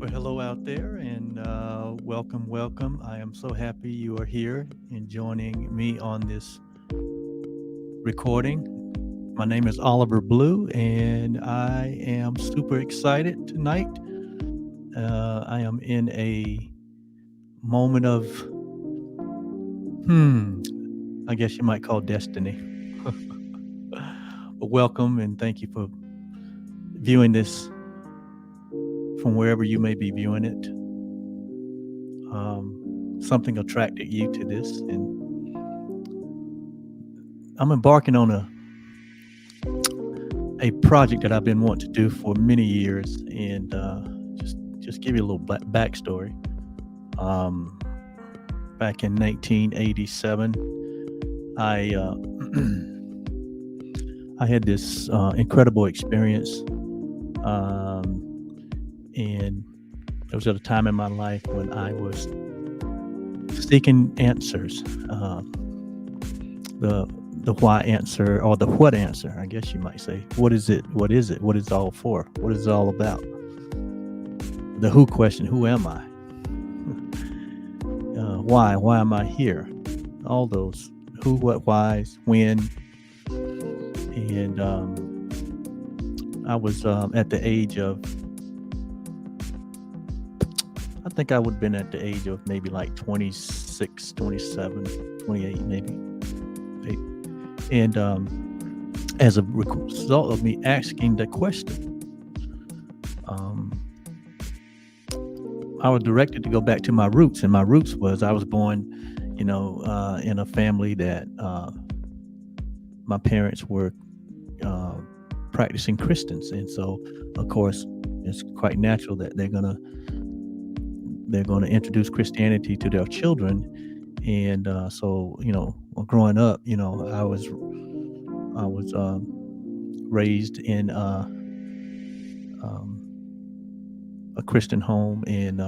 Well, hello out there, and welcome. I am so happy you are here and joining me on this recording. My name is Oliver Blue, and I am super excited tonight. I am in a moment of, I guess you might call destiny. But welcome, and thank you for viewing this from wherever you may be viewing it. Something attracted you to this, and I'm embarking on a project that I've been wanting to do for many years, and just give you a little backstory. Um, Back in 1987, I I had this incredible experience, and it was at a time in my life when I was seeking answers. The why answer, or the what answer, I guess you might say. What is it? What is it? What is it all for? What is it all about? The who question, who am I? Why am I here? All those who, what, whys, when. And I was at the age of, I think I would have been at the age of maybe like 26, 27, 28 maybe. And as a result of me asking the question, I was directed to go back to my roots. And my roots was I was born, in a family that my parents were practicing Christians. And so, of course, it's quite natural that they're gonna introduce Christianity to their children. And so, growing up, I was raised in a Christian home, and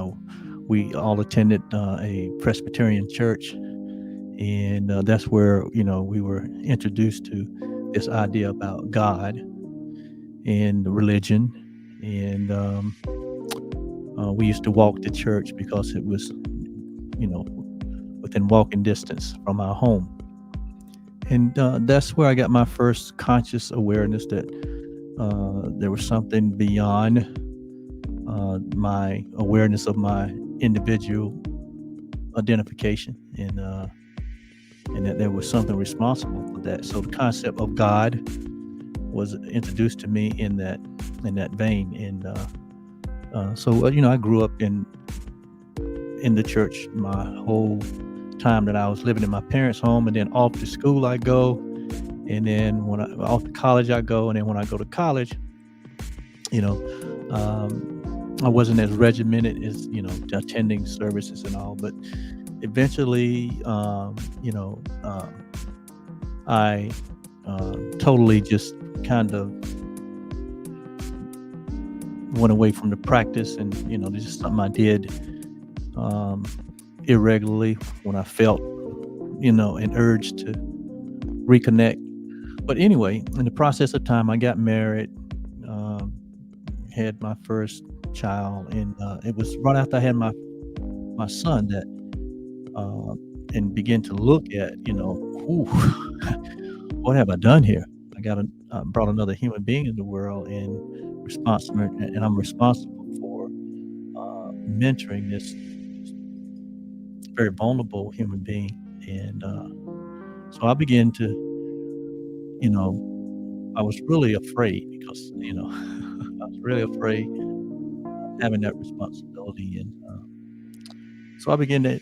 we all attended a Presbyterian church, and that's where we were introduced to this idea about God and religion. And we used to walk to church because it was, within walking distance from our home. And that's where I got my first conscious awareness that there was something beyond my awareness of my individual identification, and that there was something responsible for that. So the concept of God was introduced to me in that vein. And so I grew up in the church my whole time that I was living in my parents' home, and then off to school I go, and then when off to college I go, and then when I go to college, I wasn't as regimented as attending services and all, but eventually, I totally just kind of went away from the practice, and this is something I did irregularly when I felt an urge to reconnect. But anyway, in the process of time, I got married, had my first child, and it was right after I had my son that and began to look at what have I done here? I brought another human being in the world, and I'm responsible for mentoring this very vulnerable human being. And so I began to, I was really afraid, because I was really afraid of having that responsibility. And so I began to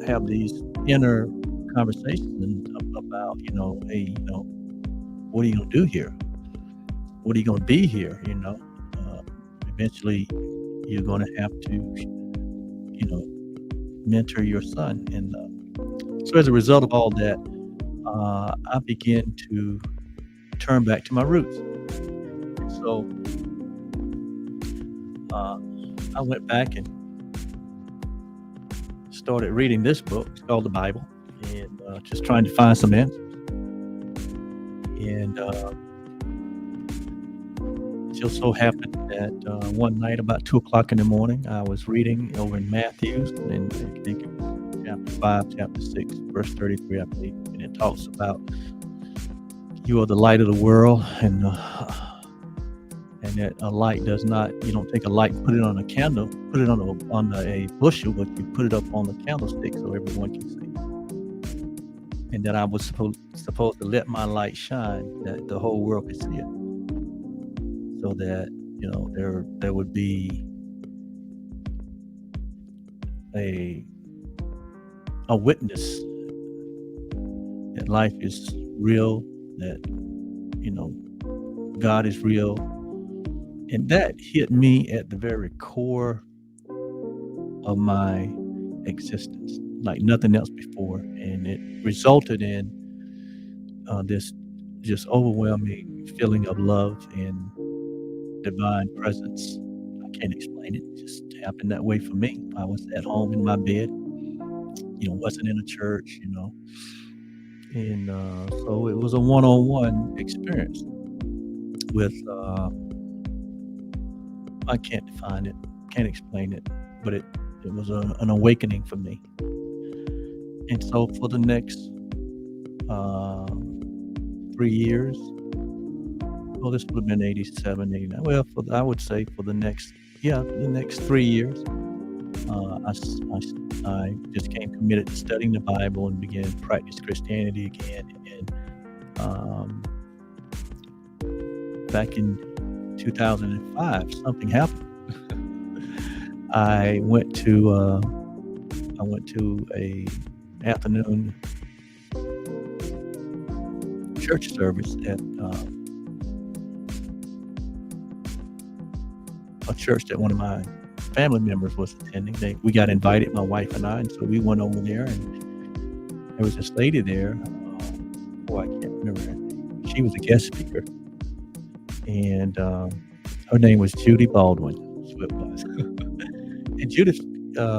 have these inner conversations about hey, what are you gonna do here? What are you gonna be here? Eventually you're gonna have to mentor your son. And so as a result of all that, I began to turn back to my roots. And so I went back and started reading this book. It's called the Bible, and just trying to find some answers. And just so happened that one night about 2 o'clock in the morning, I was reading over in Matthews, and I think it was chapter 5, chapter 6, verse 33, I believe, and it talks about you are the light of the world, and that a light does not, you don't take a light and put it on a candle, put it on a bushel, but you put it up on the candlestick so everyone can see. And that I was supposed to let my light shine, that the whole world could see it, so that there would be a witness that life is real, that God is real. And that hit me at the very core of my existence, like nothing else before. And it resulted in this just overwhelming feeling of love and divine presence. I can't explain it. It just happened that way for me. I was at home in my bed, wasn't in a church, and so it was a one-on-one experience with, I can't define it, can't explain it, but it was an awakening for me. And so for the next 3 years, well, this would have been 87, 89. Well, I would say for the next 3 years, I just became committed to studying the Bible and began to practice Christianity again. And back in 2005, something happened. I went to a afternoon church service at a church that one of my family members was attending. We got invited, my wife and I, and so we went over there, and there was this lady there. I can't remember her name. She was a guest speaker, and her name was Judy Baldwin. That's what it was. And Judith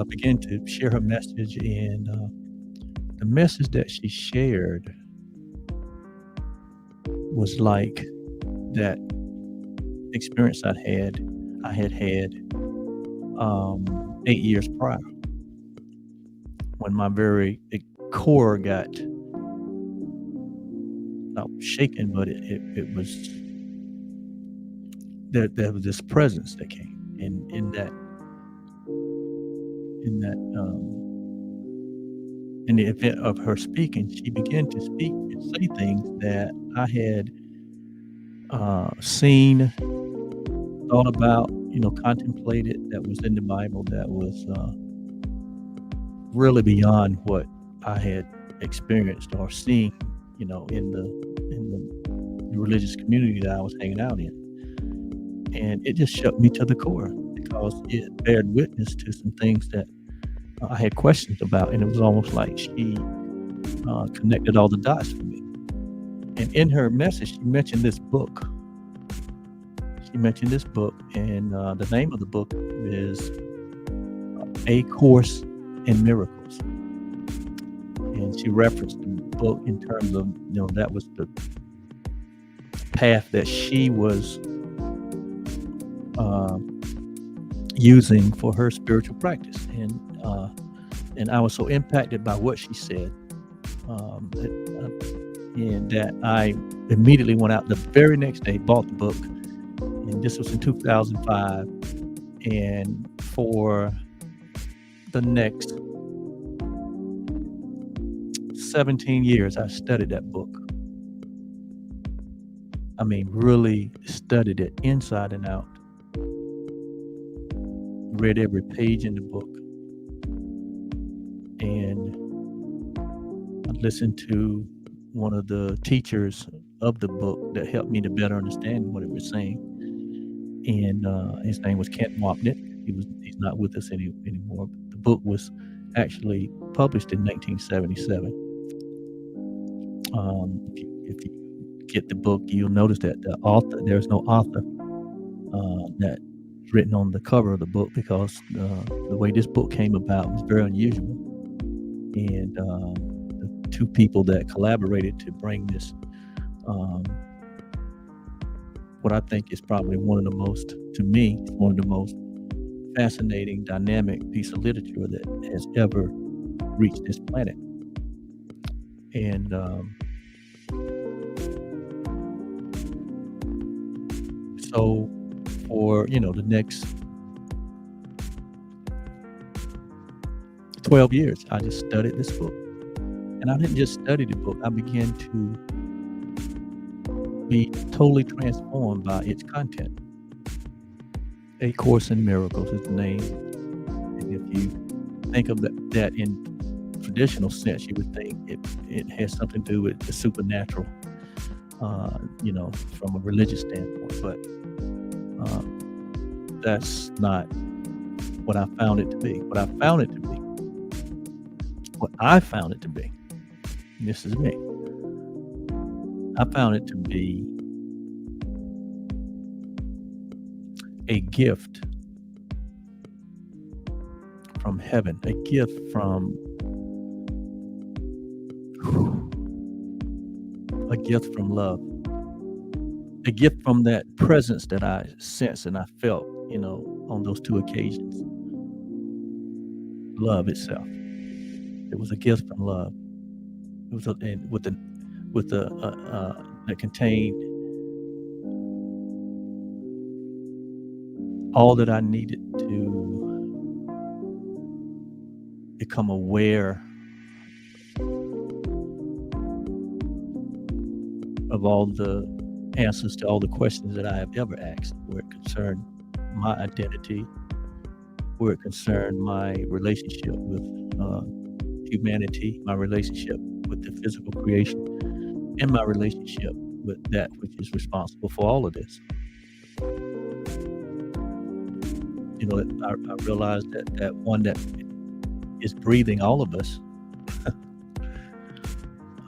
began to share her message, and the message that she shared was like that experience I had 8 years prior, when my very core got not shaken, but it was there was this presence that came in the event of her speaking. She began to speak and say things that I had seen, thought about, contemplated, that was in the Bible, that was really beyond what I had experienced or seen, in the religious community that I was hanging out in. And it just shook me to the core, because it bared witness to some things that I had questions about, and it was almost like she connected all the dots for me. And in her message, she mentioned this book. And the name of the book is A Course in Miracles. And she referenced the book in terms of, that was the path that she was using for her spiritual practice. And I was so impacted by what she said, and that I immediately went out the very next day, bought the book. And this was in 2005. And for the next 17 years, I studied that book. I mean, really studied it inside and out. Read every page in the book. And I listened to one of the teachers of the book that helped me to better understand what it was saying. And his name was Wapnick. He's not with us anymore. The book was actually published in 1977. If you get the book, you'll notice that there's no author that's written on the cover of the book, because the way this book came about was very unusual. And the two people that collaborated to bring this what I think is probably one of the most, to me, one of the most fascinating, dynamic piece of literature that has ever reached this planet. And so, for the next 12 years, I just studied this book, and I didn't just study the book. I began to be totally transformed by its content. A Course in Miracles is the name, and if you think of that in traditional sense, you would think it has something to do with the supernatural, from a religious standpoint. But uh, that's not what I found it to be. What I found it to be, and this is me, I found it to be a gift from heaven, a gift from love, a gift from that presence that I sensed and I felt, on those two occasions. Love itself. It was a gift from love. It was and with the that contained all that I needed to become aware of all the answers to all the questions that I have ever asked, where it concerned my identity, where it concerned my relationship with humanity, my relationship with the physical creation, and my relationship with that which is responsible for all of this. I realized that one that is breathing all of us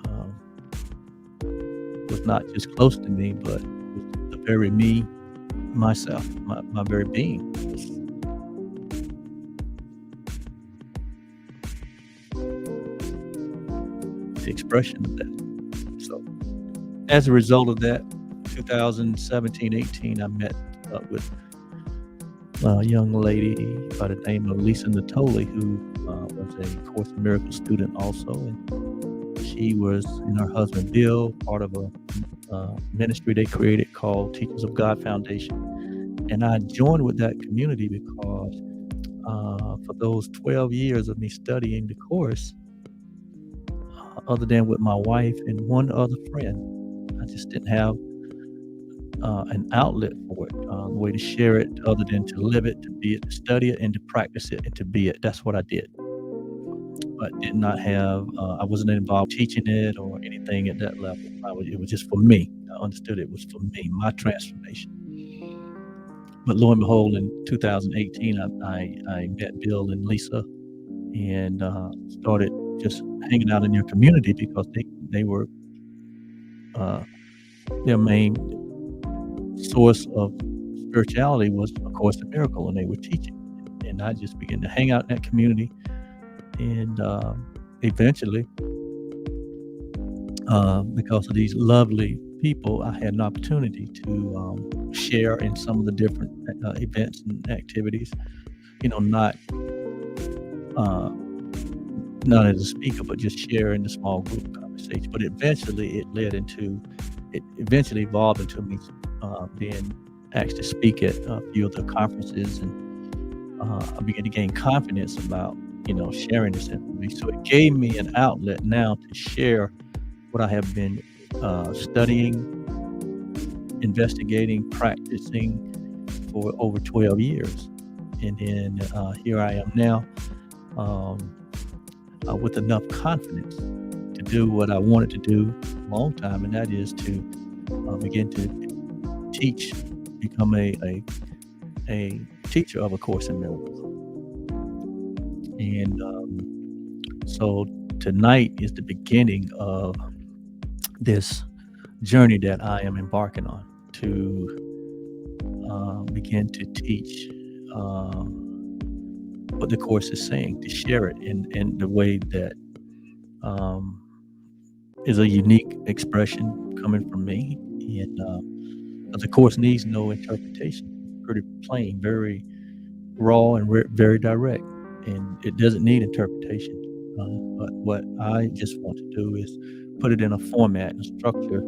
um, was not just close to me, but was the very me, myself, my very being. The expression of that. So, as a result of that, 2017-18, I met up with a young lady by the name of Lisa Natoli, who was a Course in Miracles student also, and she was, and her husband Bill, part of a ministry they created called Teachers of God Foundation. And I joined with that community because for those 12 years of me studying the Course, other than with my wife and one other friend, I just didn't have an outlet for it, a way to share it other than to live it, to be it, to study it, and to practice it, and to be it. That's what I did. But did not have, I wasn't involved teaching it or anything at that level. It was just for me. I understood it was for me, my transformation. But lo and behold, in 2018, I met Bill and Lisa and started just hanging out in their community because they were their main source of spirituality was A Course in Miracle, and they were teaching. And I just began to hang out in that community, and eventually, because of these lovely people, I had an opportunity to share in some of the different events and activities. Not not as a speaker, but just share in the small group conversation. But eventually, it eventually evolved into me being asked to speak at a few of the conferences, and I began to gain confidence about sharing this information. So it gave me an outlet now to share what I have been studying, investigating, practicing for over 12 years. And then here I am now with enough confidence to do what I wanted to do a long time, and that is to begin to teach, become a teacher of A Course in Miracles. And so tonight is the beginning of this journey that I am embarking on to begin to teach what the Course is saying, to share it in the way that is a unique expression coming from me. And but the course needs no interpretation. Pretty plain, very raw, and very direct, and it doesn't need interpretation. But what I just want to do is put it in a format and structure,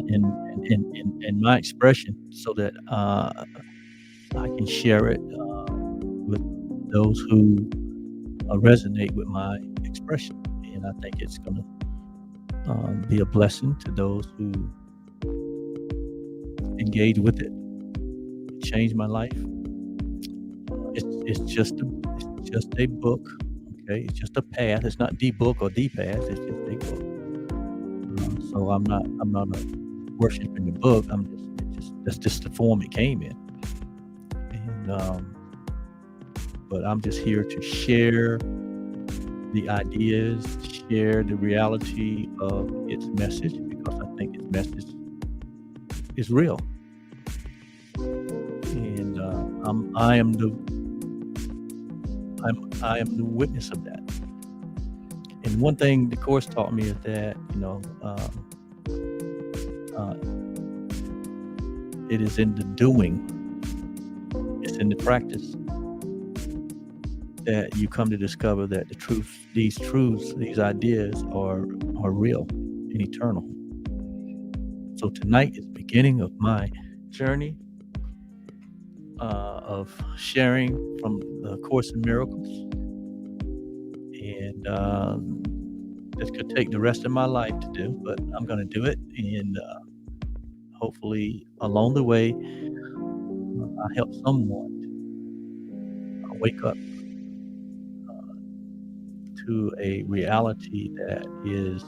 in my expression, so that I can share it with those who resonate with my expression. And I think it's going to be a blessing to those who engage with it. It changed my life. It's just a book. Okay, it's just a path. It's not the book or the path. It's just a book. So I'm not worshiping the book. That's just the form it came in. And but I'm just here to share the ideas, share the reality of its message, because I think its message is real. And I am the witness of that. And one thing the course taught me is that, it is in the doing, it's in the practice, that you come to discover that these ideas are real and eternal. So tonight is the beginning of my journey of sharing from the Course in Miracles. And this could take the rest of my life to do, but I'm going to do it. And hopefully along the way, I help someone wake up to a reality that is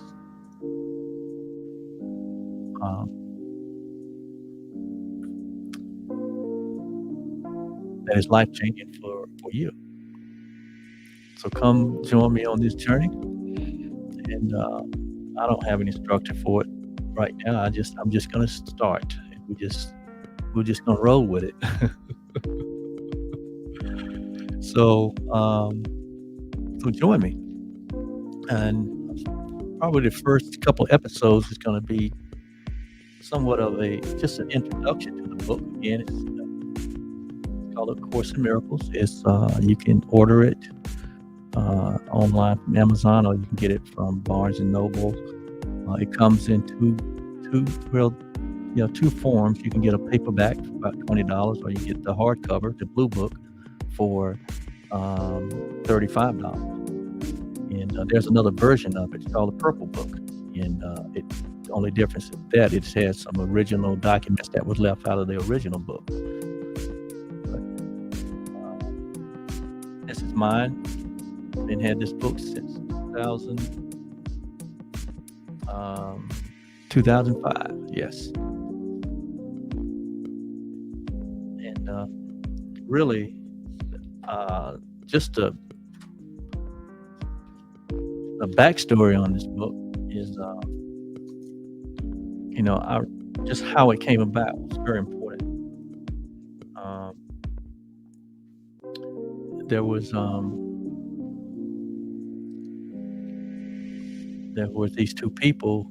life-changing for you. So come join me on this journey. And I don't have any structure for it right now. I'm just going to start. We're just going to roll with it. So join me. And probably the first couple episodes is going to be somewhat of just an introduction to the book. Again, it's called A Course in Miracles. It's you can order it online from Amazon, or you can get it from Barnes and Noble. It comes in two forms. You can get a paperback for about $20, or you get the hardcover, the blue book, for $35. And there's another version of it. It's called the purple book. And the only difference is that it has some original documents that was left out of the original book. But, this is mine. Been had this book since 2005. Yes. And really, just a backstory on this book is, just how it came about was very important. There were these two people.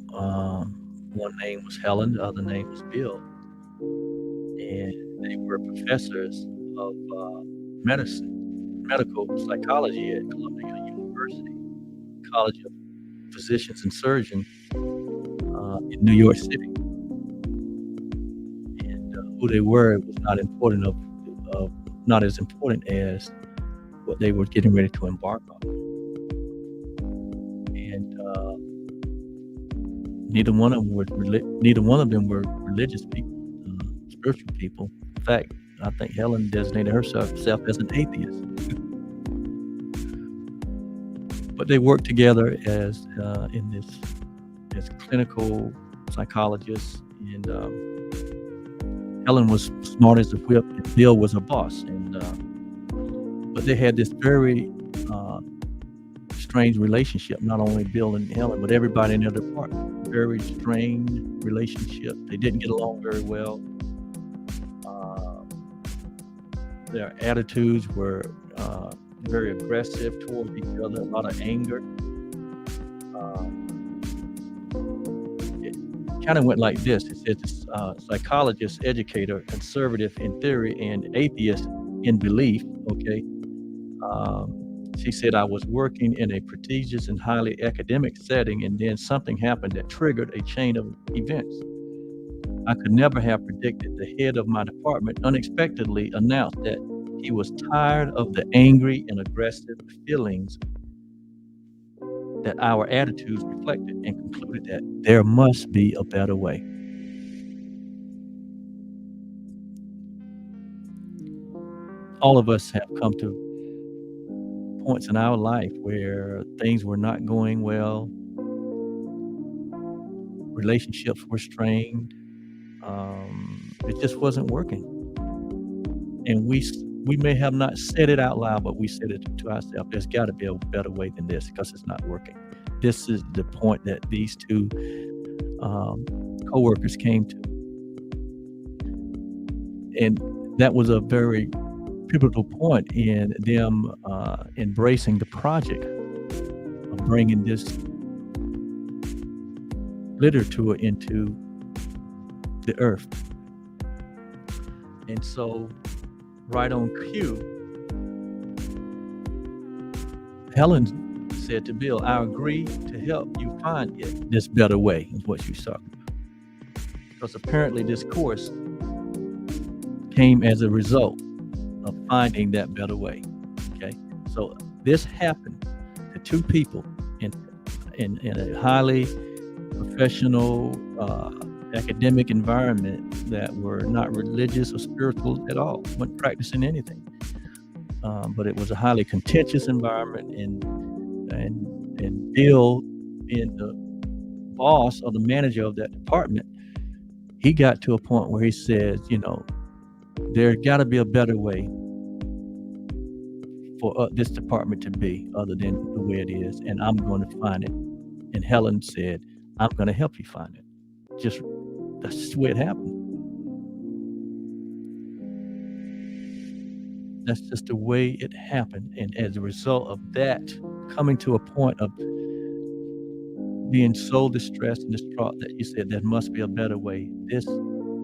One name was Helen, the other name was Bill, and they were professors of medical psychology at Columbia University, College of Physicians and Surgeons in New York City. And who they were was not as important as what they were getting ready to embark on. And neither one of them were religious people, spiritual people. In fact, I think Helen designated herself as an atheist. But they worked together as clinical psychologists, and Helen was smart as a whip, and Bill was a boss. And but they had this very strange relationship. Not only Bill and Helen, but everybody in their department. Very strained relationship. They didn't get along very well. Their attitudes were very aggressive towards each other, a lot of anger. kind of went like this. It said this psychologist, educator, conservative in theory, and atheist in belief. Okay. She said, I was working in a prestigious and highly academic setting, and then something happened that triggered a chain of events. I could never have predicted the head of my department unexpectedly announced that he was tired of the angry and aggressive feelings that our attitudes reflected, and concluded that there must be a better way. All of us have come to points in our life where things were not going well, relationships were strained, it just wasn't working. And we may have not said it out loud, but we said it to ourselves. There's got to be a better way than this because it's not working. This is the point that these two coworkers came to, and that was a very pivotal point in them embracing the project of bringing this literature into the earth. And so, right on cue, Helen said to Bill, I agree to help you find this better way, is what she's talking about. Because apparently this course came as a result of finding that better way. Okay. So this happened to two people in a highly professional, academic environment that were not religious or spiritual at all, weren't practicing anything. But it was a highly contentious environment, and Bill, being the boss or the manager of that department, he got to a point where he says, there got to be a better way for this department to be other than the way it is, and I'm going to find it. And Helen said, I'm going to help you find it. That's just the way it happened. That's just the way it happened. And as a result of that, coming to a point of being so distressed and distraught that you said there must be a better way, this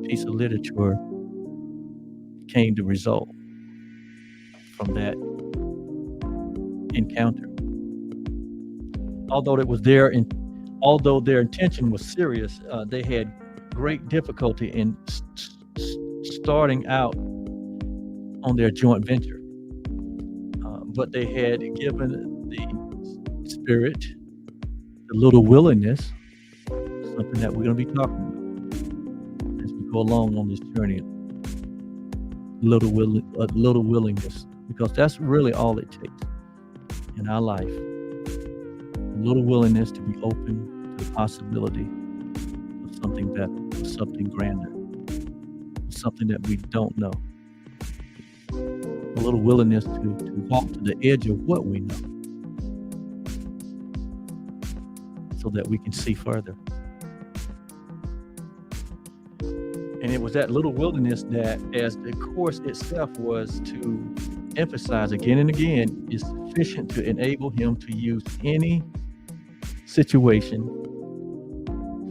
piece of literature came to result from that encounter. Although their intention was serious, they had great difficulty in starting out on their joint venture. But they had given the spirit, the little willingness, something that we're going to be talking about as we go along on this journey. Little willingness, because that's really all it takes in our life. A little willingness to be open to the possibility of something better, of something grander, something that we don't know. A little willingness to walk to the edge of what we know so that we can see further. And it was that little willingness that, as the course itself was to emphasize again and again, is sufficient to enable him to use any situation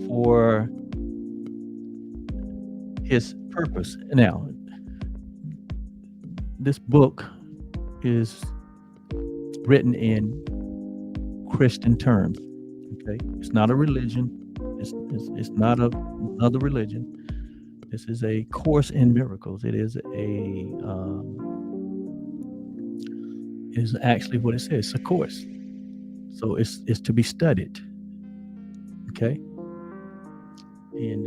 for his purpose. Now, this book is written in Christian terms. Okay, it's not a religion. It's not another religion. This is a course in miracles. It is actually what it says. It's a course. So it's to be studied. Okay, and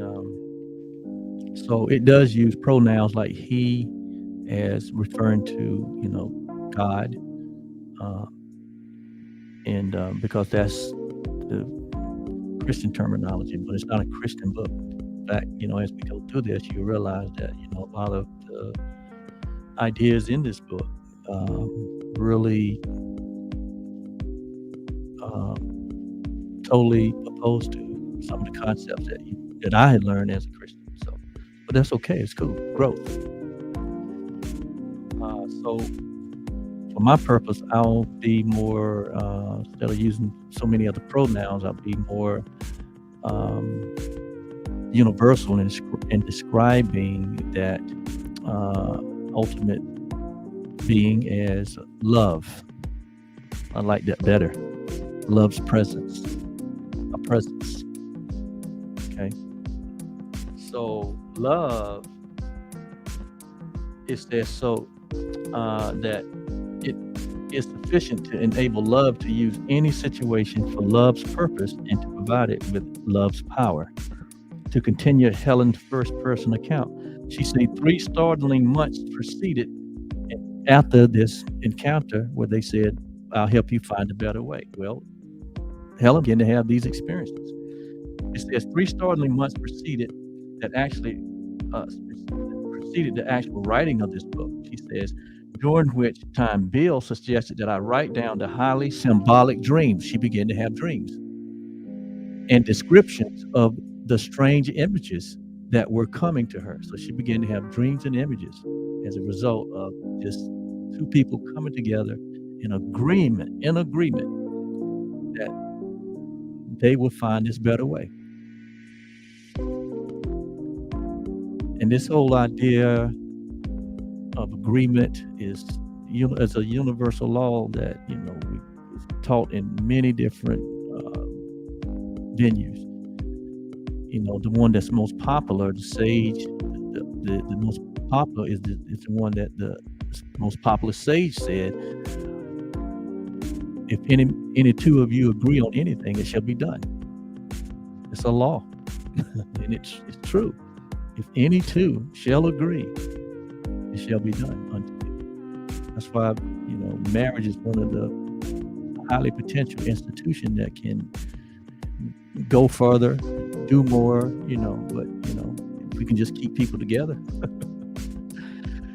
so it does use pronouns like he, as referring to God, and because that's the Christian terminology, but it's not a Christian book. In fact, as we go through this, you realize that a lot of the ideas in this book really totally opposed to some of the concepts that I had learned as a Christian. So, but that's okay. It's cool. Growth. So, for my purpose, I'll be more instead of using so many other pronouns, I'll be more universal in describing that ultimate being as love. I like that better. Love's presence, a presence. Okay. So love, it says so that it is sufficient to enable love to use any situation for love's purpose and to provide it with love's power. To continue Helen's first person account, she said 3 startling months proceeded after this encounter where they said, I'll help you find a better way. Well, Helen began to have these experiences. It says 3 startling months preceded the actual writing of this book. She says, during which time Bill suggested that I write down the highly symbolic dreams. She began to have dreams and descriptions of the strange images that were coming to her. So she began to have dreams and images as a result of just 2 people coming together in agreement that they would find this better way. And this whole idea of agreement is a universal law that is taught in many different venues. The one that's most popular, the sage, the most popular is the one that the most popular sage said, if any 2 of you agree on anything, it shall be done. It's a law. And it's true. If any 2 shall agree, it shall be done unto you. That's why, marriage is one of the highly potential institutions that can go further, do more, but, if we can just keep people together,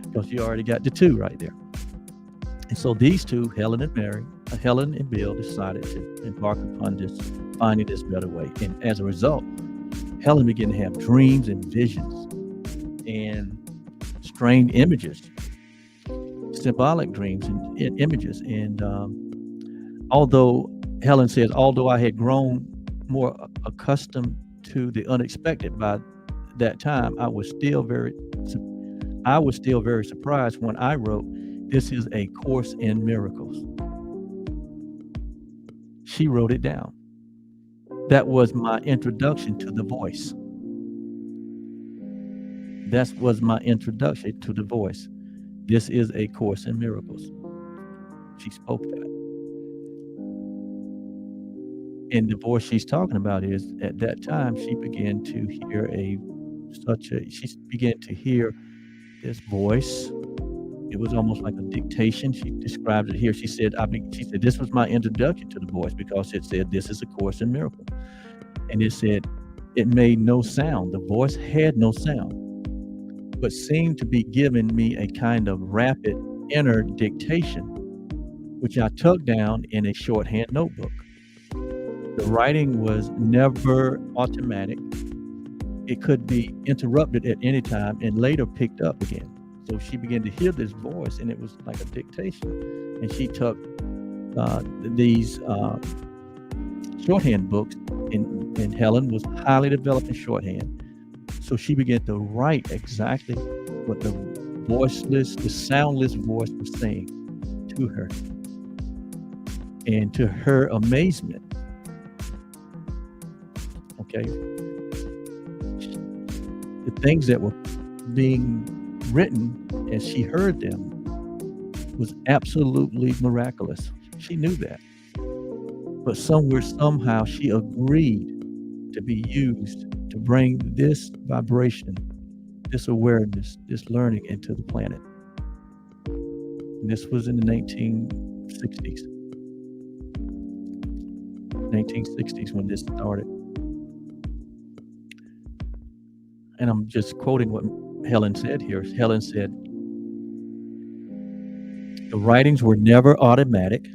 because you already got the 2 right there. And so these 2, Helen and Bill, decided to embark upon this, finding this better way. And as a result, Helen began to have dreams and visions and strange images, symbolic dreams and images. And although Helen says, although I had grown more accustomed to the unexpected by that time, I was still very surprised when I wrote, "This is a course in miracles." She wrote it down. That was my introduction to the voice. That was my introduction to the voice. This is a course in miracles. She spoke that. And the voice she's talking about is, at that time, she began to hear this voice. It was almost like a dictation. She described it here. She said, this was my introduction to the voice, because it said, this is a course in miracles. And it said, it made no sound. The voice had no sound, but seemed to be giving me a kind of rapid inner dictation, which I took down in a shorthand notebook. The writing was never automatic. It could be interrupted at any time and later picked up again. So she began to hear this voice, and it was like a dictation. And she took these shorthand books, and Helen was highly developed in shorthand. So she began to write exactly what the soundless voice was saying to her. And to her amazement, okay, the things that were being written as she heard them was absolutely miraculous. She knew that. But somehow she agreed to be used to bring this vibration, this awareness, this learning into the planet. And this was in the 1960s. 1960s when this started. And I'm just quoting what Helen said here. Helen said, the writings were never automatic.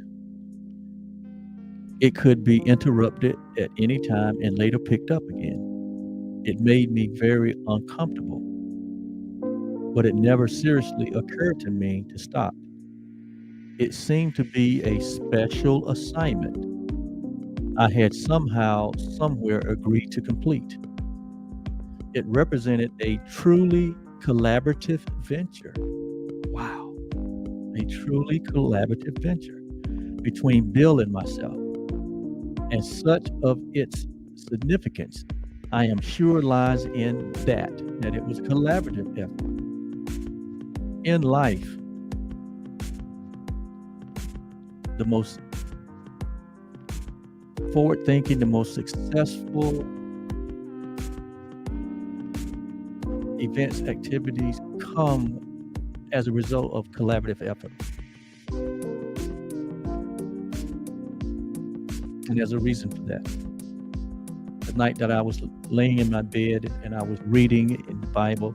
It could be interrupted at any time and later picked up again. It made me very uncomfortable, but it never seriously occurred to me to stop. It seemed to be a special assignment I had somehow, somewhere agreed to complete. it represented a truly collaborative venture. Wow. A truly collaborative venture between Bill and myself. And such of its significance, I am sure, lies in that it was collaborative effort. In life, the most forward-thinking, the most successful events, activities come as a result of collaborative effort. And there's a reason for that. The night that I was laying in my bed and I was reading in the Bible,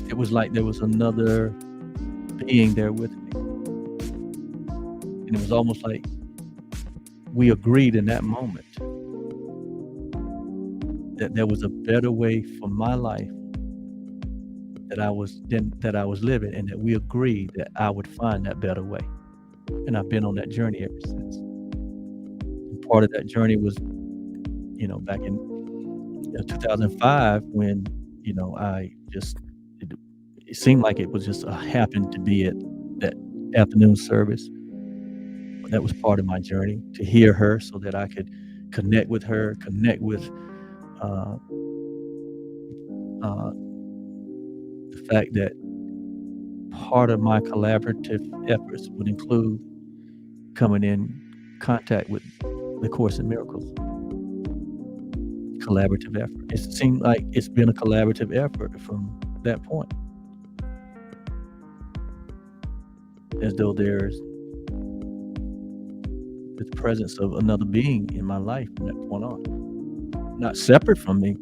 it was like there was another being there with me. And it was almost like we agreed in that moment that there was a better way for my life that I was living, and that we agreed that I would find that better way. And I've been on that journey ever since. And part of that journey was, back in 2005 when, it seemed like it was just happened to be at that afternoon service. But that was part of my journey, to hear her so that I could connect with her, connect with the fact that part of my collaborative efforts would include coming in contact with the Course in Miracles. Collaborative effort. It seemed like it's been a collaborative effort from that point. As though there's the presence of another being in my life from that point on. Not separate from me,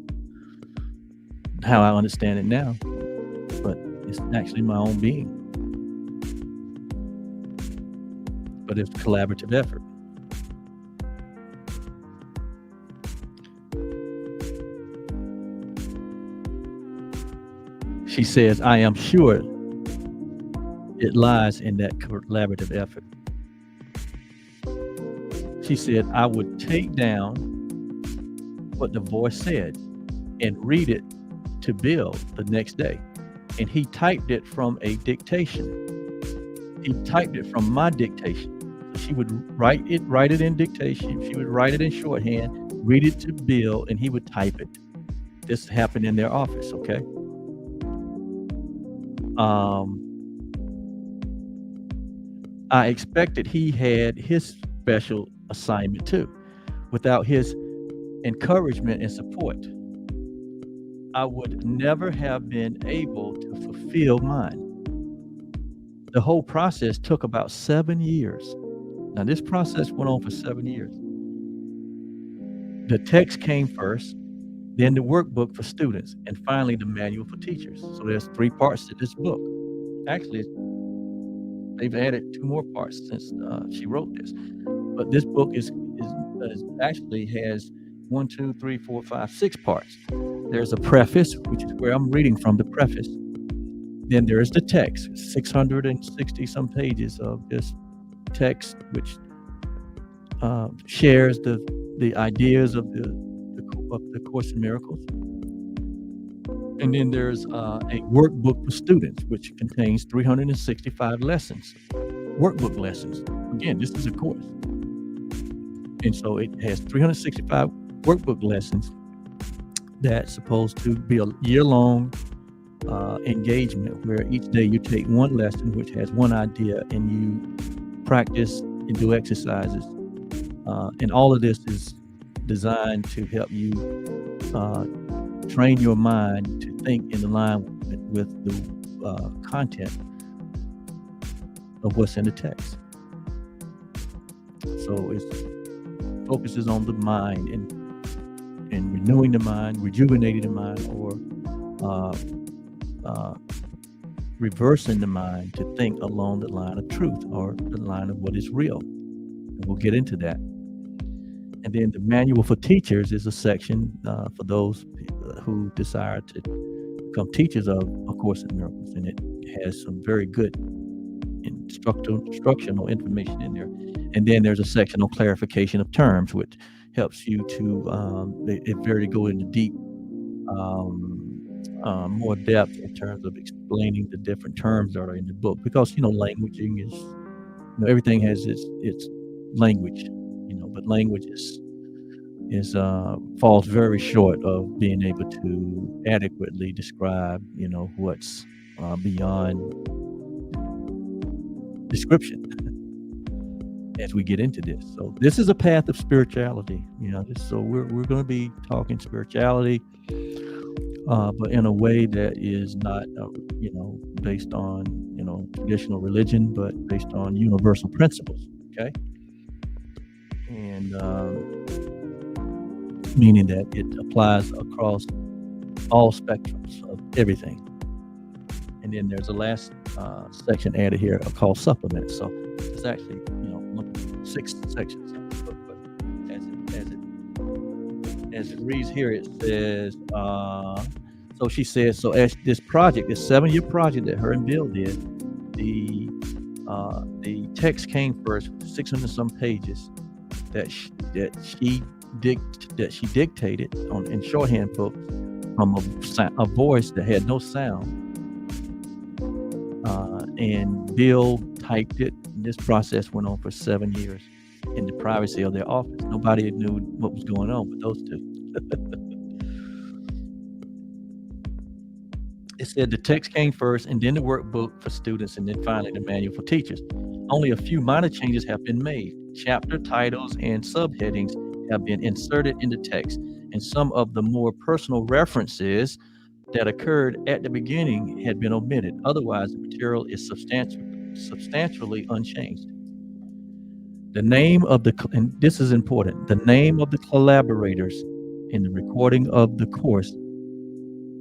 how I understand it now, but it's actually my own being. But it's collaborative effort. She says, I am sure it lies in that collaborative effort. She said, I would take down what the voice said and read it to Bill the next day. And he typed it from a dictation. He typed it from my dictation. So she would write it in dictation. She would write it in shorthand, read it to Bill, and he would type it. This happened in their office, okay? I expected he had his special assignment too. Without his encouragement and support, I would never have been able to fulfill mine. The whole process took about 7 years. Now, this process went on for 7 years. The text came first, then the workbook for students, and finally the manual for teachers. So there's 3 parts to this book. Actually, they've added 2 more parts since she wrote this. But this book is actually has 1, 2, 3, 4, 5, 6 parts. There's a preface, which is where I'm reading from the preface. Then there is the text, 660 some pages of this text, which shares the ideas of the Course in Miracles. And then there's a workbook for students, which contains 365 lessons, workbook lessons. Again, this is a course. And so it has 365 workbook lessons that's supposed to be a year-long engagement, where each day you take one lesson, which has one idea, and you practice and do exercises. And all of this is designed to help you train your mind to think in alignment with the content of what's in the text. So it focuses on the mind and renewing the mind, rejuvenating the mind, or reversing the mind to think along the line of truth, or the line of what is real. And we'll get into that. And then the manual for teachers is a section for those who desire to become teachers of A Course in Miracles. And it has some very good and instructional information in there. And then there's a section on clarification of terms, which helps you to, if very go into deep, more depth in terms of explaining the different terms that are in the book. Because, languaging is, everything has its language, but language is falls very short of being able to adequately describe, what's beyond description as we get into this. So this is a path of spirituality, so we're going to be talking spirituality, but in a way that is not, based on, traditional religion, but based on universal principles. Okay. And meaning that it applies across all spectrums of everything. And then there's a last section added here called supplements. So it's actually, 6 sections in the book, but as it reads here, it says, so she says, so as this project, this 7-year project that her and Bill did, the text came first, 600 some pages that she dictated in shorthand books from a voice that had no sound, and Bill typed it. This process went on for 7 years in the privacy of their office. Nobody knew what was going on but those two. It said the text came first, and then the workbook for students, and then finally the manual for teachers. Only a few minor changes have been made. Chapter titles and subheadings have been inserted in the text, and some of the more personal references that occurred at the beginning had been omitted. Otherwise, the material is substantially unchanged. The name of and this is important, the name of the collaborators in the recording of the course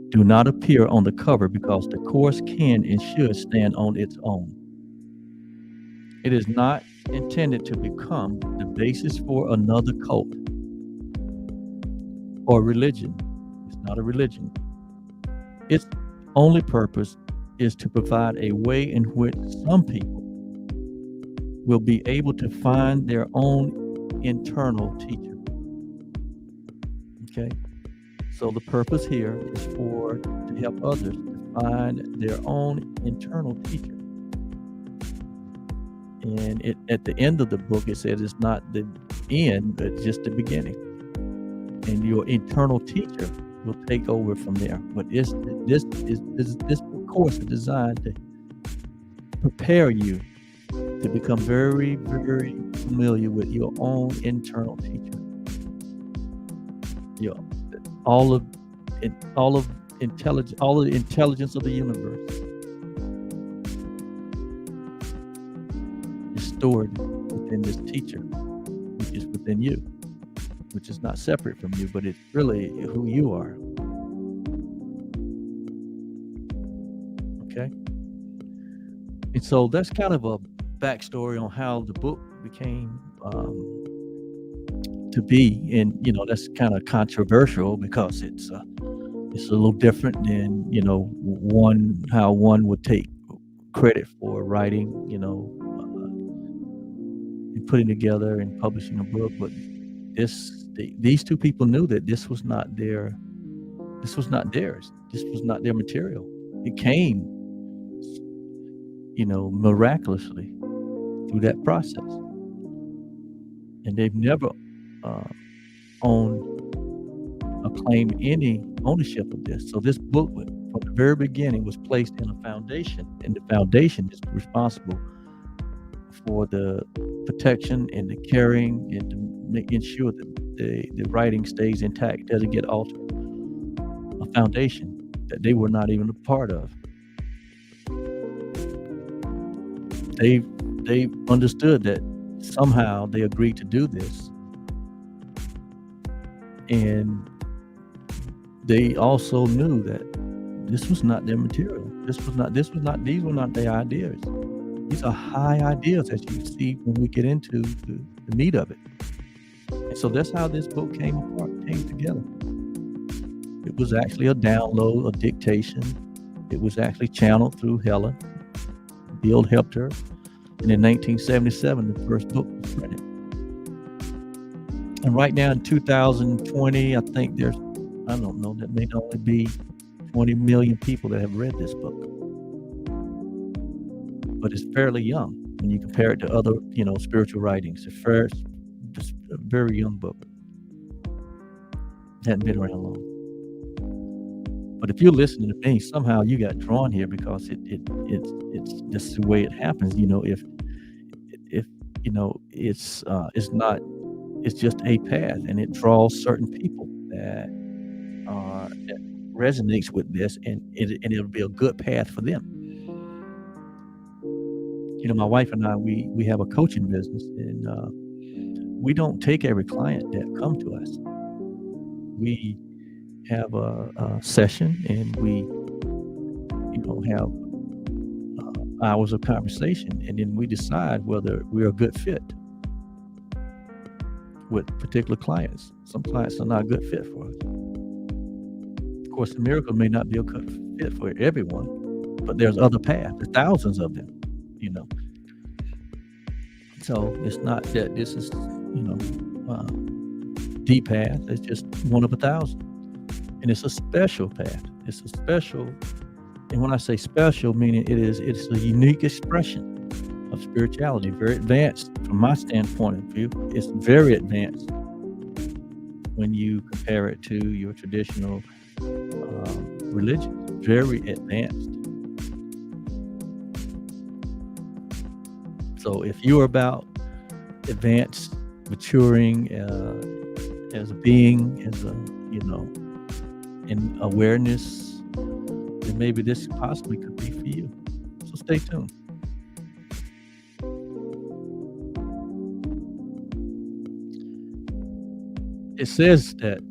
do not appear on the cover because the course can and should stand on its own. It is not intended to become the basis for another cult or religion. It's not a religion. Its only purpose is to provide a way in which some people will be able to find their own internal teacher. Okay? So the purpose here is to help others to find their own internal teacher. And at the end of the book, it says it's not the end, but just the beginning. And your internal teacher will take over from there. But this course is designed to prepare you to become very, very familiar with your own internal teacher. All of intelligence, all of the intelligence of the universe is stored within this teacher, which is within you, which is not separate from you, but it's really who you are. Okay? And so that's kind of a backstory on how the book became to be. And, that's kind of controversial because it's a little different than, how one would take credit for writing, and putting together and publishing a book. But these two people knew that this was not theirs. This was not their material. It came, miraculously through that process. And they've never claimed any ownership of this. So this book, from the very beginning, was placed in a foundation, and the foundation is responsible for the protection and the carrying and to ensure that the writing stays intact, doesn't get altered. A foundation that they were not even a part of. They understood that somehow they agreed to do this, and they also knew that this was not their material. These were not their ideas. These are high ideas, as you see when we get into the meat of it. And so that's how this book came together. It was actually a download, a dictation. It was actually channeled through Helen. Bill helped her. And in 1977, the first book was printed. And right now in 2020, I think I don't know, that may only be 20 million people that have read this book. But it's fairly young when you compare it to other, spiritual writings. It's a very young book. It hadn't been around long. But if you're listening to me, somehow you got drawn here because it's just the way it happens. If it's just a path, and it draws certain people that resonates with this, and it'll be a good path for them. My wife and I, we have a coaching business, and we don't take every client that come to us. We have a session, and we have hours of conversation, and then we decide whether we're a good fit with particular clients. Some clients are not a good fit for us. Of course, the miracle may not be a good fit for everyone, but there's other paths. There's thousands of them, So it's not that this is, the path. It's just one of 1,000. And it's a special path. It's a special, and when I say special, meaning it's a unique expression of spirituality, very advanced from my standpoint of view. It's very advanced when you compare it to your traditional religion. Very advanced. So if you're about advanced, maturing as a being, as a in awareness, then maybe this possibly could be for you. So stay tuned. It says that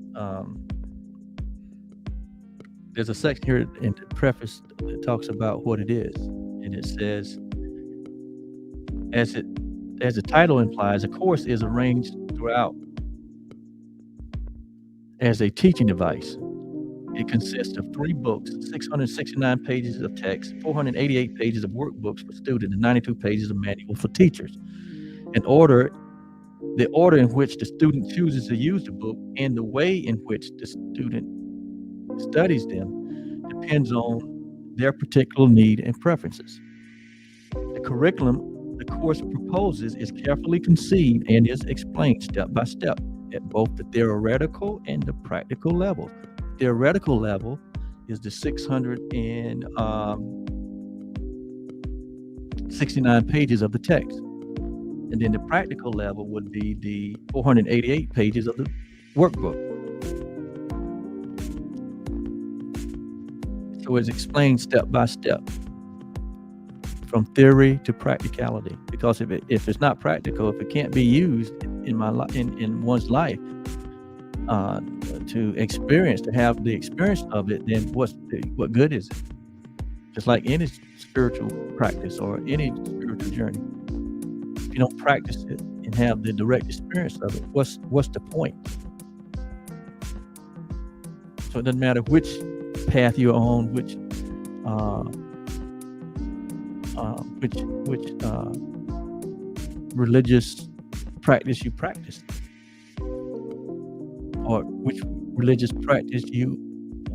there's a section here in the preface that talks about what it is, and it says, as the title implies, a course is arranged throughout as a teaching device. It consists of 3 books, 669 pages of text, 488 pages of workbooks for students, and 92 pages of manual for teachers. The order in which the student chooses to use the book and the way in which the student studies them depends on their particular need and preferences. The curriculum the course proposes is carefully conceived and is explained step by step at both the theoretical and the practical levels. Theoretical level is the 669 pages of the text. And then the practical level would be the 488 pages of the workbook. So it's explained step by step, from theory to practicality. Because if it's not practical, if it can't be used in one's life to have the experience of it, then what good is it? Just like any spiritual practice or any spiritual journey. If you don't practice it and have the direct experience of it, what's the point? So it doesn't matter which path you're on, which religious practice you practice, or which religious practice you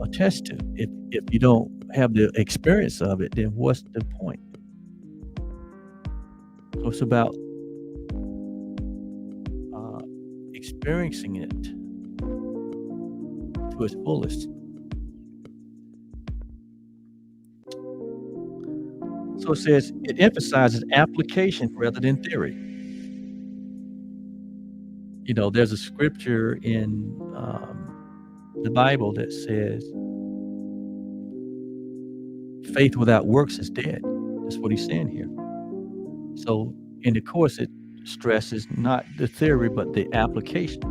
attest to. If you don't have the experience of it, then what's the point? So it's about experiencing it to its fullest. So it says it emphasizes application rather than theory. There's a scripture in the Bible that says faith without works is dead. That's what he's saying here. So in the course, it stresses not the theory, but the application.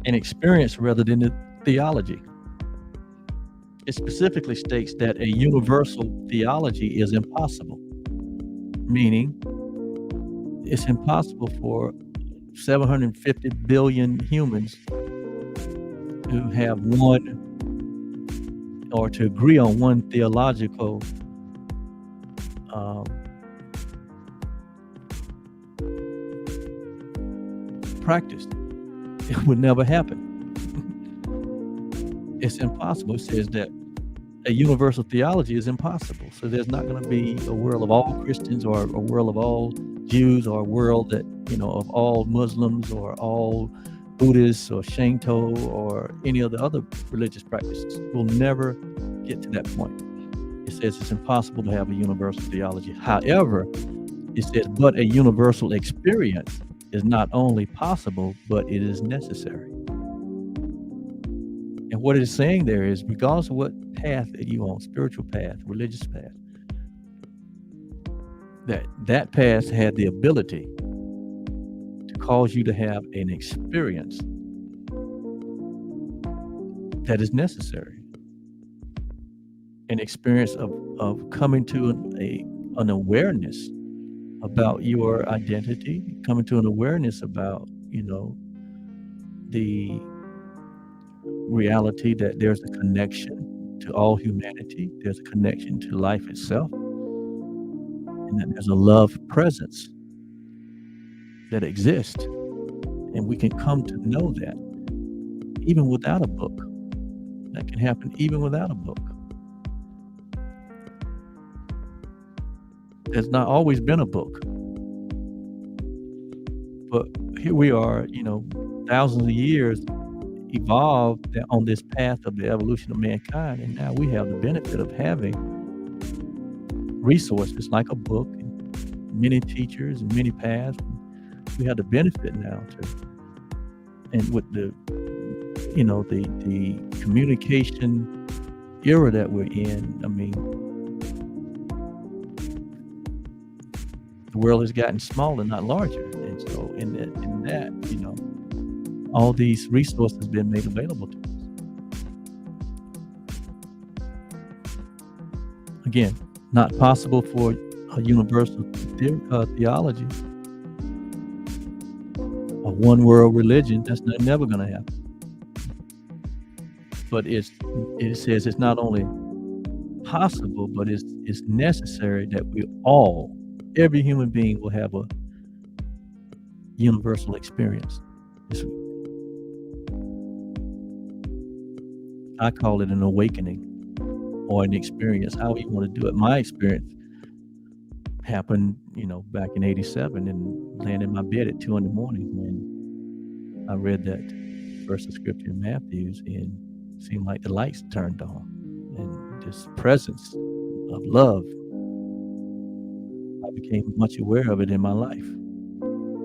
And experience rather than the theology. It specifically states that a universal theology is impossible, meaning it's impossible for 750 billion humans to have one or to agree on one theological um, practice. It would never happen. It's impossible. It says that a universal theology is impossible. So there's not going to be a world of all Christians, or a world of all Jews, or a world that, of all Muslims, or all Buddhists, or Shinto, or any of the other religious practices. We'll never get to that point. It says it's impossible to have a universal theology. However, it says, but a universal experience is not only possible, but it is necessary. And what it is saying there is, regardless of what path that you on, spiritual path, religious path, that path had the ability to cause you to have an experience that is necessary. An experience of coming to an awareness about your identity, coming to an awareness about, the reality that there's a connection to all humanity, there's a connection to life itself, and that there's a love presence that exists. And we can come to know that even without a book. That can happen even without a book. There's not always been a book. But here we are, thousands of years evolved on this path of the evolution of mankind, and now we have the benefit of having resources like a book and many teachers and many paths. We have the benefit now and with the communication era that we're in, the world has gotten smaller, not larger. And so in that, all these resources have been made available to us. Again, not possible for a universal theology, a one world religion. That's never going to happen. But it says it's not only possible, but it's necessary that every human being will have a universal experience. I call it an awakening or an experience, however you want to do it. My experience happened, back in 87, and laying in my bed at 2 a.m. when I read that verse of scripture in Matthews, and it seemed like the lights turned on, and this presence of love, I became much aware of it in my life.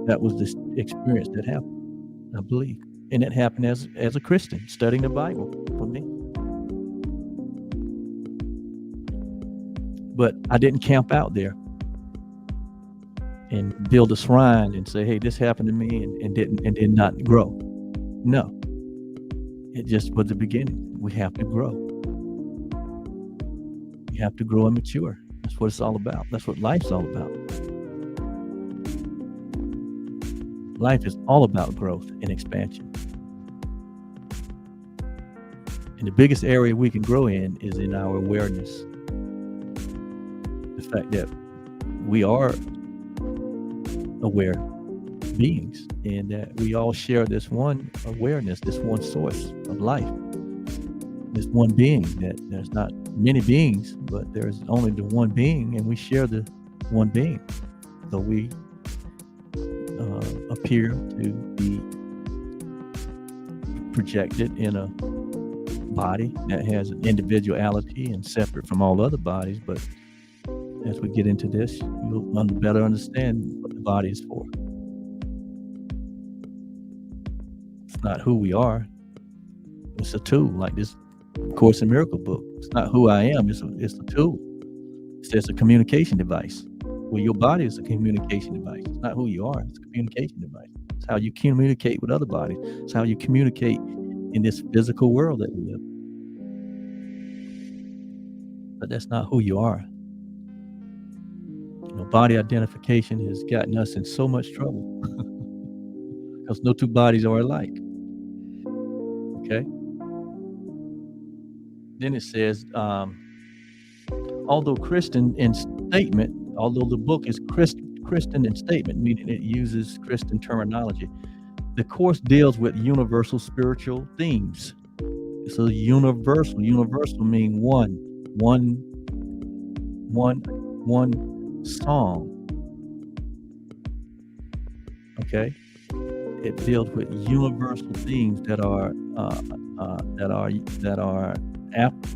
That was this experience that happened, I believe. And it happened as a Christian, studying the Bible for me. But I didn't camp out there and build a shrine and say, hey, this happened to me, and did not grow. No. It just was the beginning. We have to grow. We have to grow and mature. That's what it's all about. That's what life's all about. Life is all about growth and expansion. And the biggest area we can grow in is in our awareness. The fact that we are aware beings, and that we all share this one awareness, this one source of life, this one being, that there's not many beings, but there's only the one being, and we share the one being. So we appear to be projected in a body that has an individuality and separate from all other bodies. But as we get into this, you'll better understand what the body is for. It's not who we are. It's a tool, like this Course in Miracle book. It's not who I am. It's a tool. It's a communication device. Well, your body is a communication device. It's not who you are. It's a communication device. It's how you communicate with other bodies. It's how you communicate in this physical world that we live. But that's not who you are. Body identification has gotten us in so much trouble because no two bodies are alike. Okay? then it says, although the book is Christian in statement, meaning it uses Christian terminology, the course deals with universal spiritual themes. So universal mean one song. Okay, it deals with universal themes that are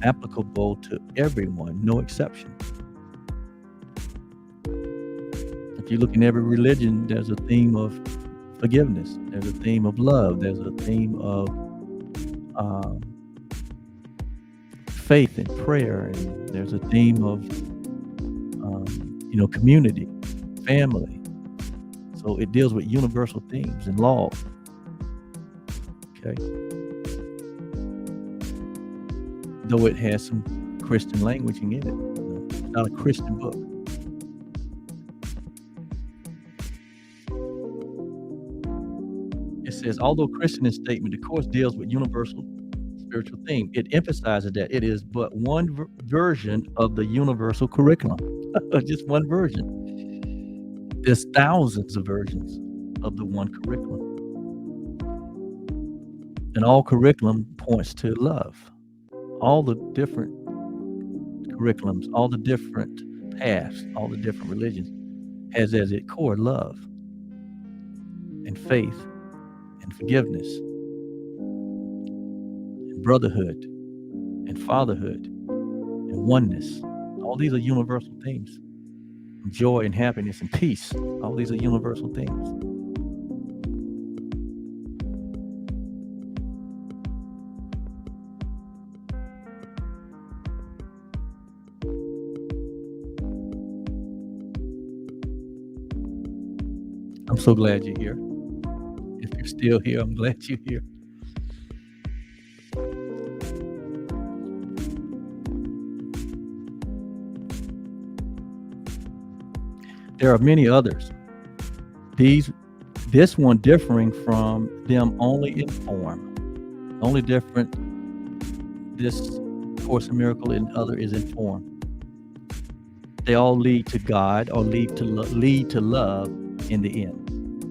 applicable to everyone, no exception. If you look in every religion, there's a theme of forgiveness. There's a theme of love. There's a theme of faith and prayer, and there's a theme of community, family. So it deals with universal themes and law. Okay, though it has some Christian languaging in it, it's not a Christian book. It says, although Christian in statement, the course deals with universal spiritual theme. It emphasizes that it is but one version of the universal curriculum, just one version. There's thousands of versions of the one curriculum, and all curriculum points to love. All the different curriculums, all the different paths, all the different religions has as its core love and faith and forgiveness and brotherhood and fatherhood and oneness. All these are universal themes. Joy and happiness and peace. All these are universal themes. I'm so glad you're here. If you're still here, I'm glad you're here. There are many others. This one differing from them only in form. Only different, this Course in Miracle and other is in form. They all lead to God or lead to love in the end.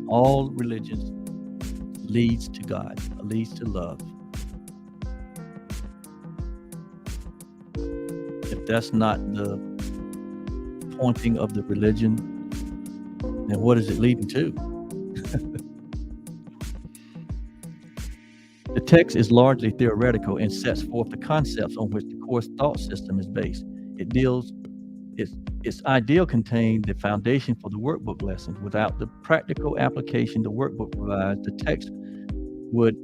All religions leads to God, leads to love. If that's not the pointing of the religion, then what is it leading to? The text is largely theoretical and sets forth the concepts on which the Course thought system is based. Its ideal contained the foundation for the workbook lessons. Without the practical application the workbook provides, the text would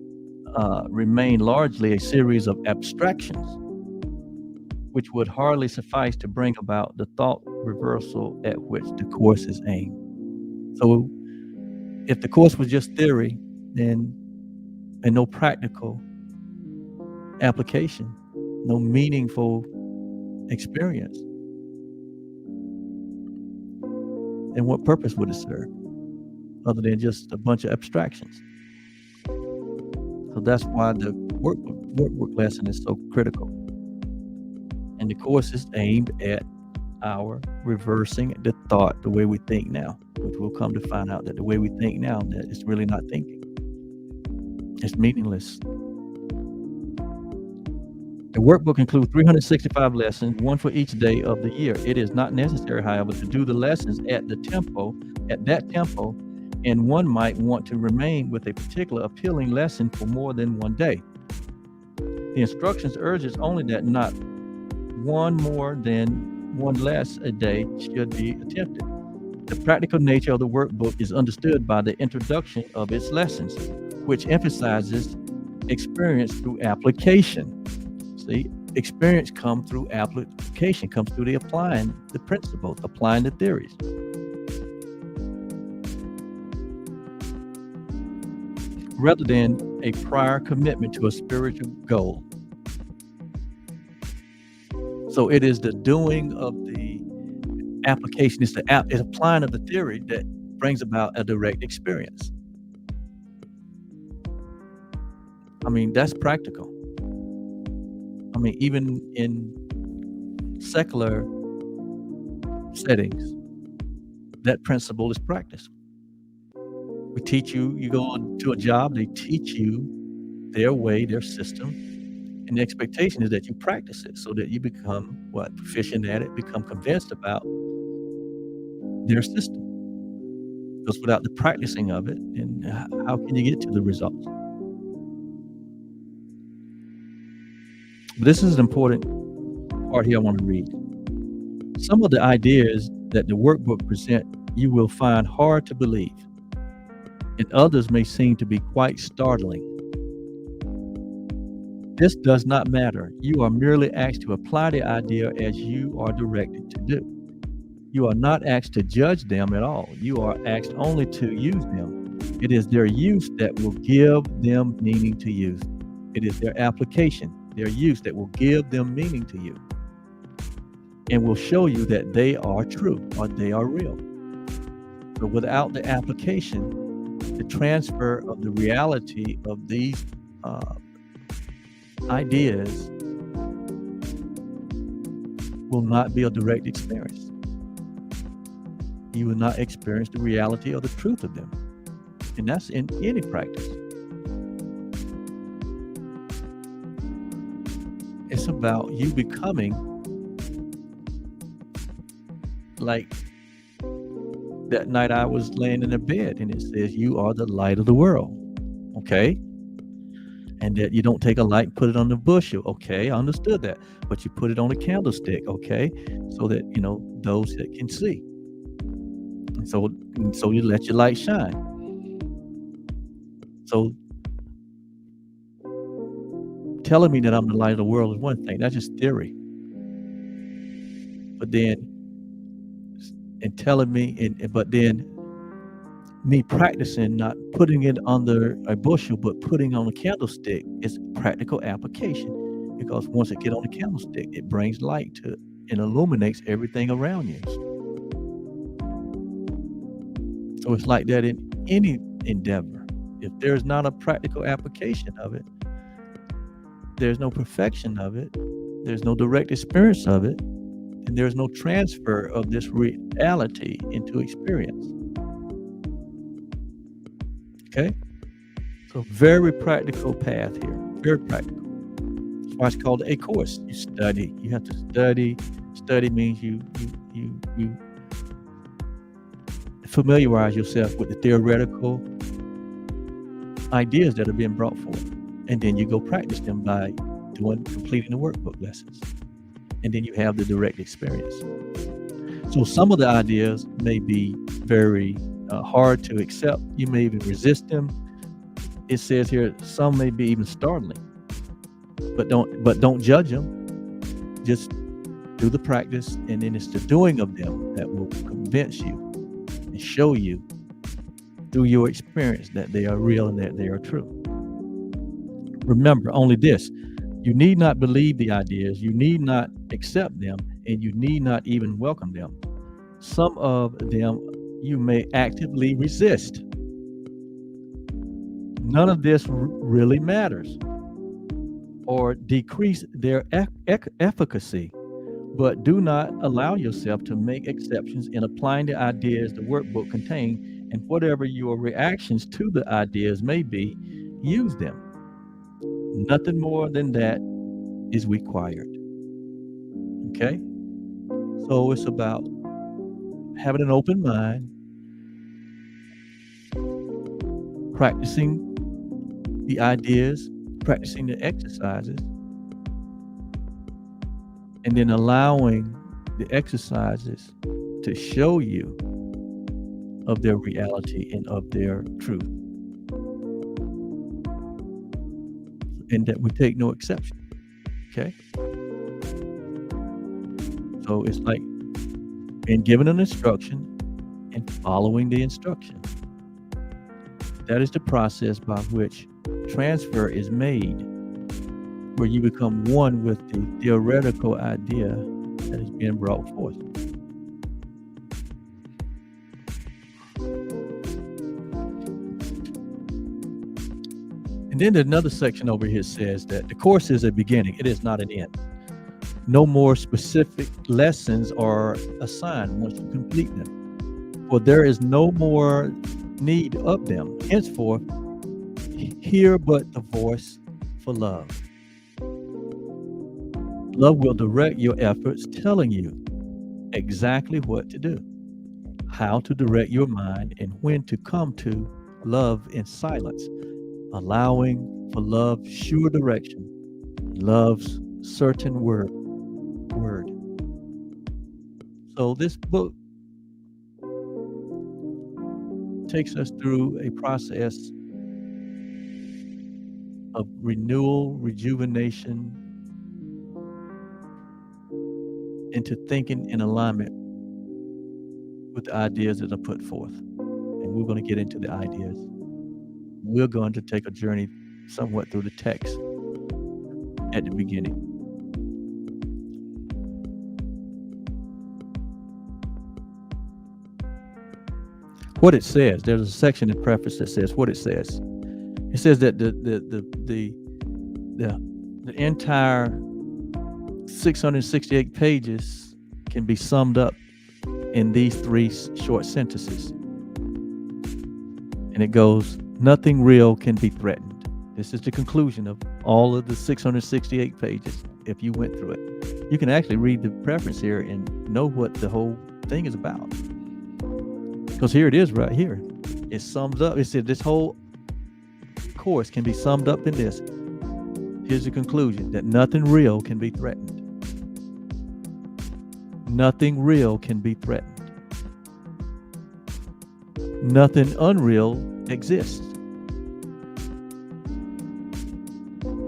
remain largely a series of abstractions, which would hardly suffice to bring about the thought reversal at which the Course is aimed. So if the Course was just theory, then and no practical application, no meaningful experience, then what purpose would it serve other than just a bunch of abstractions? So that's why the workbook lesson is so critical. And the Course is aimed at our reversing the thought, the way we think now, which we'll come to find out that the way we think now, that it's really not thinking. It's meaningless. The workbook includes 365 lessons, one for each day of the year. It is not necessary, however, to do the lessons at that tempo, and one might want to remain with a particular appealing lesson for more than one day. The instructions urges only that not one more than one less a day should be attempted. The practical nature of the workbook is understood by the introduction of its lessons, which emphasizes experience through application. See, experience comes through application, comes through the applying the principles, applying the theories. Rather than a prior commitment to a spiritual goal. So it is the doing of the application, it's applying of the theory that brings about a direct experience. I mean, that's practical. I mean, even in secular settings, that principle is practiced. We teach you, you go to a job, they teach you their way, their system, and the expectation is that you practice it so that you become what? Proficient at it, become convinced about their system. Because without the practicing of it, then how can you get to the results? But this is an important part here I want to read. Some of the ideas that the workbook present you will find hard to believe, and others may seem to be quite startling. This does not matter. You are merely asked to apply the idea as you are directed to do. You are not asked to judge them at all. You are asked only to use them. It is their use that will give them meaning to use. It is their application, their use that will give them meaning to you and will show you that they are true or they are real. But without the application, the transfer of the reality of these ideas will not be a direct experience. You will not experience the reality or the truth of them. And that's in any practice. It's about you becoming like that night I was laying in a bed and it says, you are the light of the world. Okay. And that you don't take a light and put it on the bushel. Okay, I understood that. But you put it on a candlestick, okay, so that, those that can see. And so you let your light shine. So telling me that I'm the light of the world is one thing. That's just theory. But then, but then me practicing not putting it under a bushel, but putting on a candlestick is practical application. Because once it gets on the candlestick, it brings light to it and illuminates everything around you. So it's like that in any endeavor. If there's not a practical application of it, there's no perfection of it, there's no direct experience of it, and there's no transfer of this reality into experience. Okay? So very practical path here, very practical. That's why it's called a course. You study. You have to study. Study means you familiarize yourself with the theoretical ideas that are being brought forth. And then you go practice them by completing the workbook lessons. And then you have the direct experience. So some of the ideas may be very hard to accept. You may even resist them. It says here, some may be even startling. But don't judge them. Just do the practice, and then it's the doing of them that will convince you and show you through your experience that they are real and that they are true. Remember only this: you need not believe the ideas, you need not accept them, and you need not even welcome them. Some of them you may actively resist. None of this really matters or decrease their efficacy, but do not allow yourself to make exceptions in applying the ideas the workbook contains, and whatever your reactions to the ideas may be, use them. Nothing more than that is required. Okay? So it's about having an open mind, practicing the ideas, practicing the exercises, and then allowing the exercises to show you of their reality and of their truth. And that we take no exception. Okay? So it's like being given an instruction and following the instruction. That is the process by which transfer is made, where you become one with the theoretical idea that is being brought forth. And And then another section over here says that the course is a beginning, it is not an end. No more specific lessons are assigned once you complete them, for there is no more need of them. Henceforth, hear but the voice for love. Love will direct your efforts, telling you exactly what to do, how to direct your mind, and when to come to love in silence, allowing for love's sure direction, love's certain word. So this book takes us through a process of renewal, rejuvenation, into thinking in alignment with the ideas that are put forth. And we're going to get into the ideas. We're going to take a journey somewhat through the text at the beginning. What it says, there's a section in Preface that says what it says. It says that the entire 668 pages can be summed up in these three short sentences. And it goes, nothing real can be threatened. This is the conclusion of all of the 668 pages. If you went through it, you can actually read the preface here and know what the whole thing is about. Because here it is right here. It sums up. It said this whole course can be summed up in this. Here's the conclusion, that nothing real can be threatened. Nothing real can be threatened. Nothing unreal exists.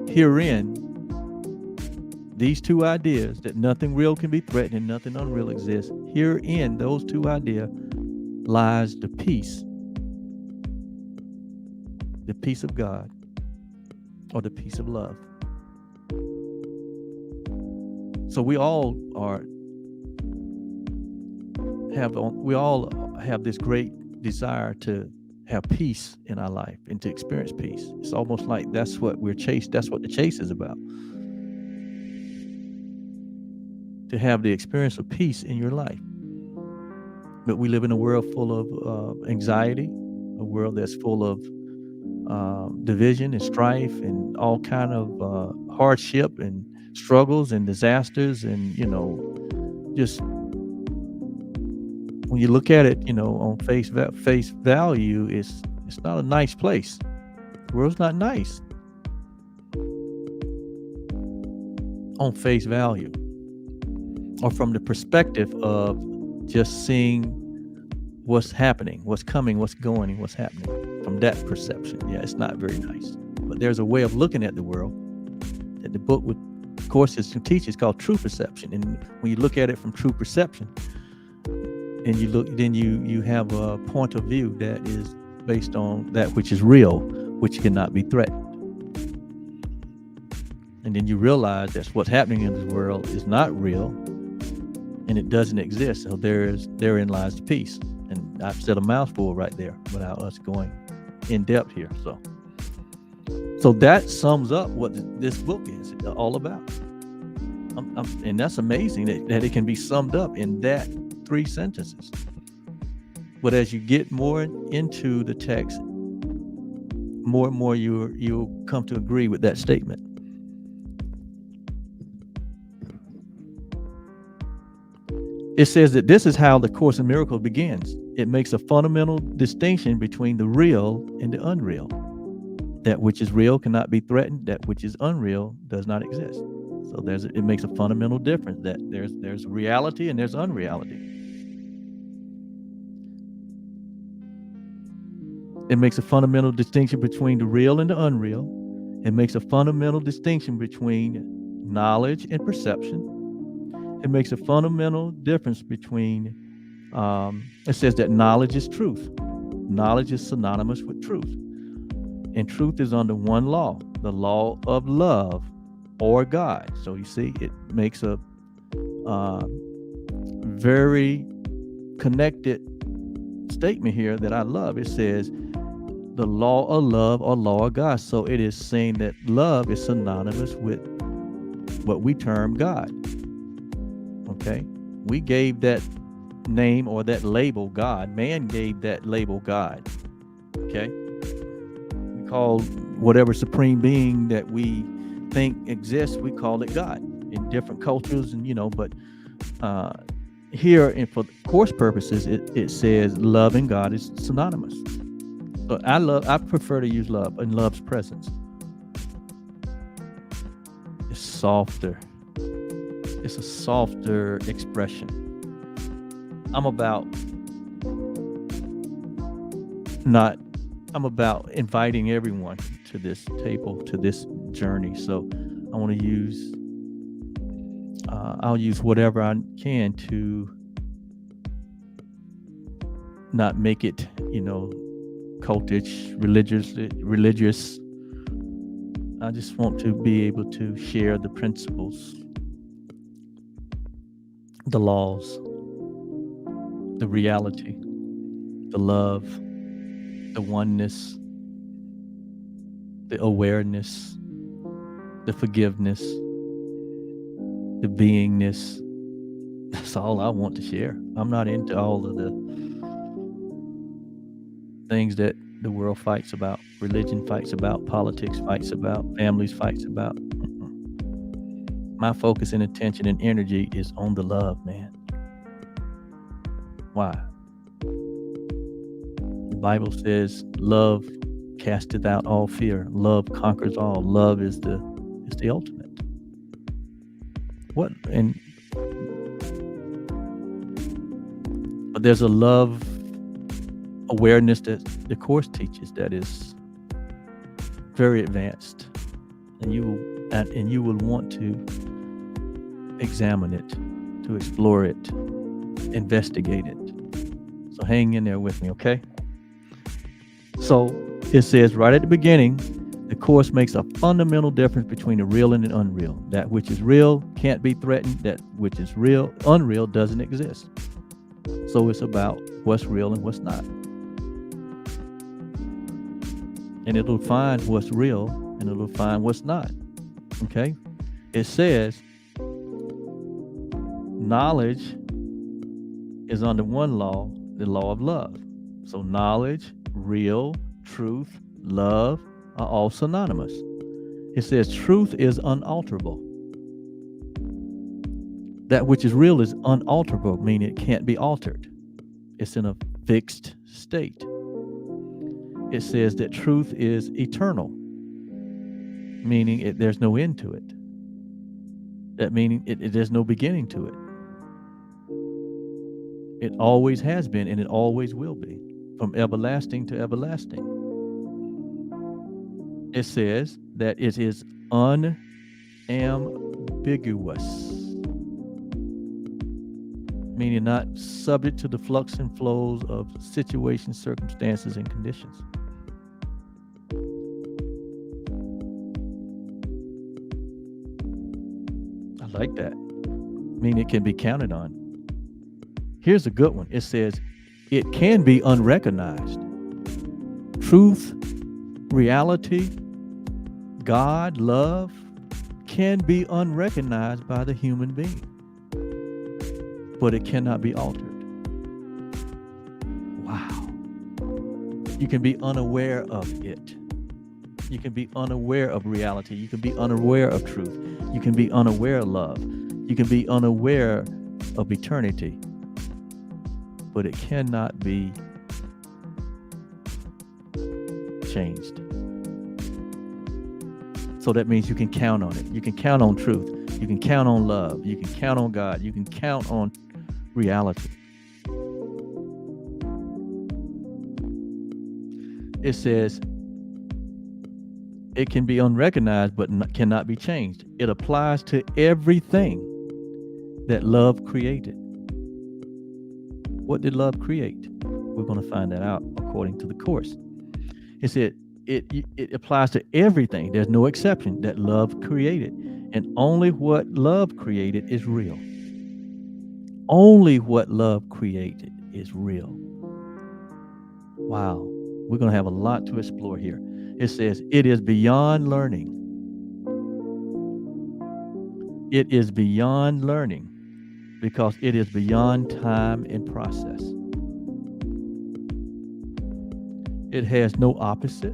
Herein, these two ideas, that nothing real can be threatened and nothing unreal exists, herein, those two ideas, lies the peace of God, or the peace of love. So we all have this great desire to have peace in our life and to experience peace. It's almost like that's what the chase is about. To have the experience of peace in your life. But we live in a world full of anxiety, a world that's full of division and strife and all kind of hardship and struggles and disasters, and just when you look at it, on face value, it's not a nice place. The world's not nice on face value, or from the perspective of just seeing what's happening, what's coming, what's going, and what's happening. From that perception, yeah, it's not very nice. But there's a way of looking at the world that the book of course is to teach. It's called true perception. And when you look at it from true perception, and you have a point of view that is based on that which is real, which cannot be threatened. And then you realize that what's happening in this world is not real, and it doesn't exist. So therein lies the peace. And I've said a mouthful right there without us going in depth here. So that sums up what this book is all about. And that's amazing that it can be summed up in that 3 sentences. But as you get more into the text, more and more you'll come to agree with that statement. It says that this is how the Course in Miracles begins. It makes a fundamental distinction between the real and the unreal. That which is real cannot be threatened. That which is unreal does not exist. So it makes a fundamental difference, that there's reality and there's unreality. It makes a fundamental distinction between the real and the unreal. It makes a fundamental distinction between knowledge and perception. It makes a fundamental difference between, it says that knowledge is truth. Knowledge is synonymous with truth. And truth is under one law, the law of love or God. So you see, it makes a very connected statement here that I love. It says, the law of love or law of God. So it is saying that love is synonymous with what we term God. Okay? We gave that name or that label God. Man gave that label God. Okay? We call whatever supreme being that we think exists, we call it God in different cultures, and but here, and for course purposes, it says love and God is synonymous. So I prefer to use love and love's presence. It's softer. It's a softer expression. I'm about inviting everyone to this table, to this journey. So I want to use I'll use whatever I can to not make it, cultish, religious. I just want to be able to share the principles, the laws, the reality, the love, the oneness, the awareness, the forgiveness, the beingness. That's all I want to share. I'm not into all of the things that the world fights about, religion fights about, politics fights about, families fights about. My focus and attention and energy is on the love, man. Why? The Bible says love casteth out all fear. Love conquers all. Love is the ultimate. But there's a love awareness that the course teaches that is very advanced, and you will want to examine it, to explore it, investigate it. So hang in there with me, okay? So it says right at the beginning, the course makes a fundamental difference between the real and the unreal. That which is real can't be threatened. That which is unreal doesn't exist. So it's about what's real and what's not. And it'll find what's real and it'll find what's not. Okay? It says knowledge is under one law, the law of love. So knowledge, real, truth, love are all synonymous. It says truth is unalterable. That which is real is unalterable, meaning it can't be altered. It's in a fixed state. It says that truth is eternal, meaning there's no end to it. That meaning there's no beginning to it. It always has been and it always will be, from everlasting to everlasting. It says that it is unambiguous, meaning not subject to the flux and flows of situations, circumstances, and conditions. I like that. Meaning it can be counted on. Here's a good one. It says it can be unrecognized. Truth, reality, God, love can be unrecognized by the human being, but it cannot be altered. Wow. You can be unaware of it. You can be unaware of reality. You can be unaware of truth. You can be unaware of love. You can be unaware of eternity, but it cannot be changed. So that means you can count on it. You can count on truth. You can count on love. You can count on God. You can count on reality. It says it can be unrecognized but cannot be changed. It applies to everything that love created. What did love create? We're going to find that out according to the course. It said it applies to everything. There's no exception that love created. And only what love created is real. Only what love created is real. Wow. We're going to have a lot to explore here. It says, it is beyond learning. It is beyond learning because it is beyond time and process. It has no opposite.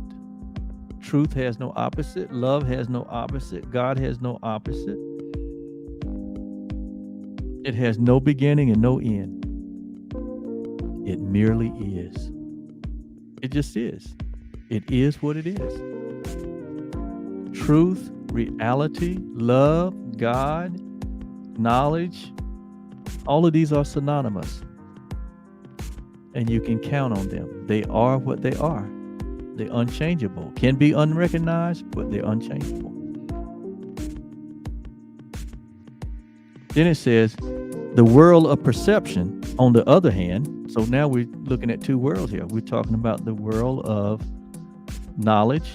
Truth has no opposite. Love has no opposite. God has no opposite. It has no beginning and no end. It merely is. It just is. It is what it is. Truth, reality, love, God, knowledge, all of these are synonymous. And you can count on them. They are what they are. They're unchangeable. Can be unrecognized, but they're unchangeable. Then it says, the world of perception, on the other hand, so now we're looking at two worlds here. We're talking about the world of knowledge,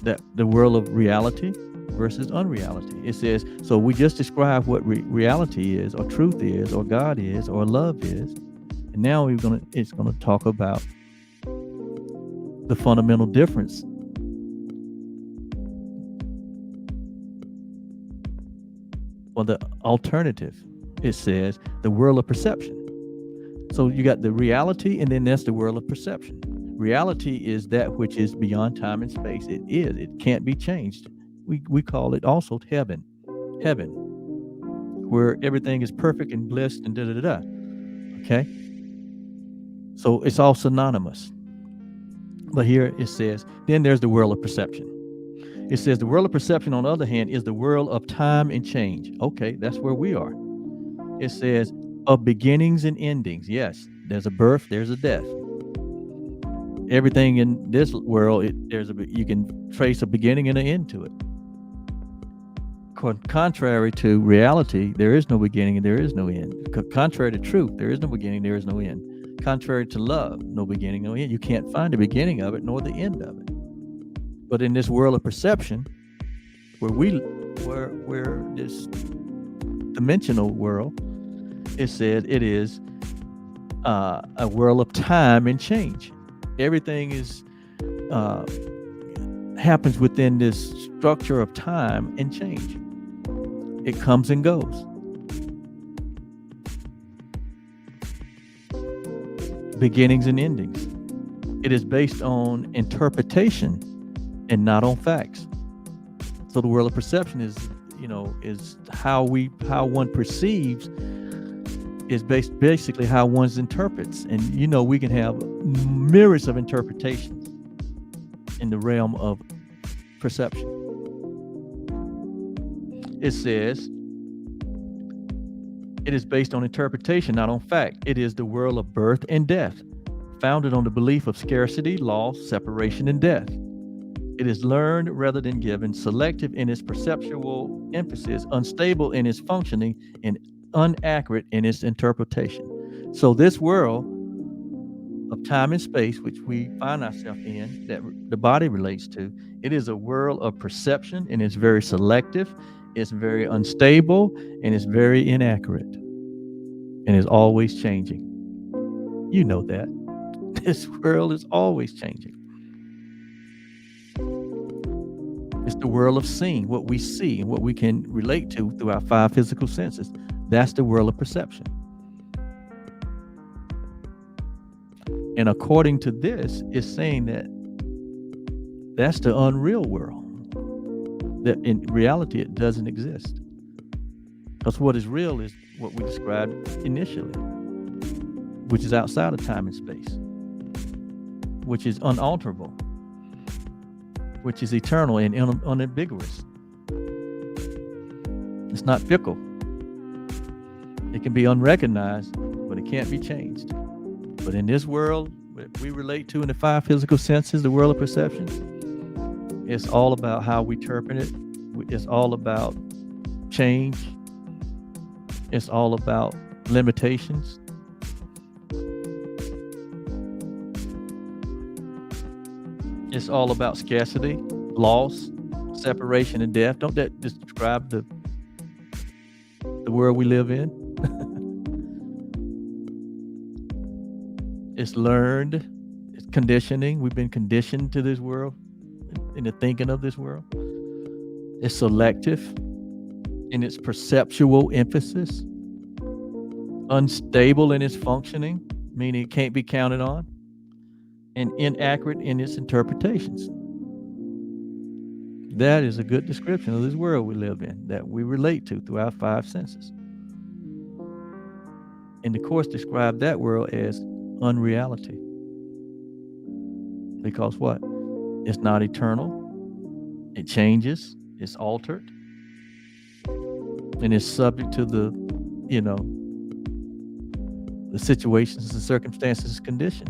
that the world of reality versus unreality. It says, so we just described what reality is, or truth is, or God is, or love is. And now it's gonna talk about the fundamental difference. Or the alternative. It says the world of perception. So you got the reality, and then there's the world of perception. Reality is that which is beyond time and space. It is. It can't be changed. We call it also heaven. Heaven, where everything is perfect and blessed and da-da-da-da. Okay? So it's all synonymous. But here it says, then there's the world of perception. It says the world of perception, on the other hand, is the world of time and change. Okay, that's where we are. It says of beginnings and endings. Yes, there's a birth, there's a death. Everything in this world, you can trace a beginning and an end to it. Contrary to reality, there is no beginning and there is no end. Contrary to truth, there is no beginning, there is no end. Contrary to love, no beginning, no end. You can't find the beginning of it nor the end of it. But in this world of perception, where this dimensional world, it said it is a world of time and change. Everything is happens within this structure of time and change. It comes and goes. Beginnings and endings. It is based on interpretation and not on facts. So the world of perception is how one perceives, is basically how one interprets. And we can have myriads of interpretations in the realm of perception. It says it is based on interpretation, not on fact. It is the world of birth and death, founded on the belief of scarcity, loss, separation, and death. It is learned rather than given, selective in its perceptual emphasis, unstable in its functioning, and inaccurate in its interpretation. So this world of time and space, which we find ourselves in, that the body relates to, it is a world of perception, and it's very selective, it's very unstable, and it's very inaccurate, and is always changing. You know that. This world is always changing. It's the world of seeing, what we see and what we can relate to through our five physical senses. That's the world of perception. And according to this, it's saying that that's the unreal world. That in reality, it doesn't exist. Because what is real is what we described initially, which is outside of time and space, which is unalterable, which is eternal and unambiguous. It's not fickle. It can be unrecognized, but it can't be changed. But in this world that we relate to in the five physical senses, the world of perception, it's all about how we interpret it. It's all about change. It's all about limitations. It's all about scarcity, loss, separation, and death. Don't that describe the world we live in? It's learned conditioning. We've been conditioned to this world, in the thinking of this world. It's selective in its perceptual emphasis, unstable in its functioning, meaning it can't be counted on, and inaccurate in its interpretations. That is a good description of this world we live in, that we relate to through our five senses. And the Course described that world as unreality. Because what? It's not eternal. It changes. It's altered. And it's subject to the situations and circumstances condition.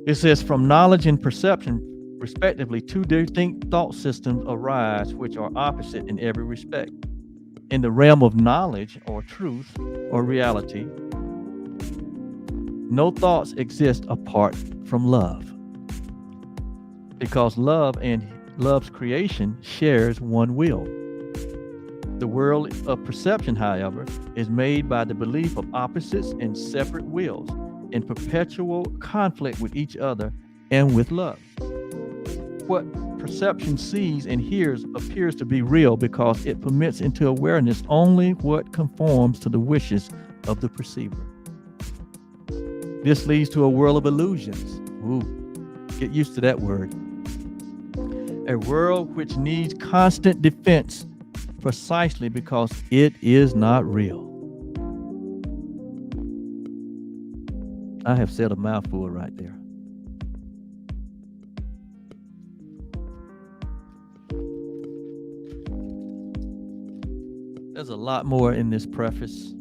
It says, from knowledge and perception, respectively, two distinct thought systems arise which are opposite in every respect. In the realm of knowledge or truth or reality, no thoughts exist apart from love, because love and love's creation shares one will. The world of perception, however, is made by the belief of opposites and separate wills in perpetual conflict with each other and with love. What perception sees and hears appears to be real because it permits into awareness only what conforms to the wishes of the perceiver. This leads to a world of illusions. Ooh, get used to that word. A world which needs constant defense precisely because it is not real. I have said a mouthful right there. There's a lot more in this preface.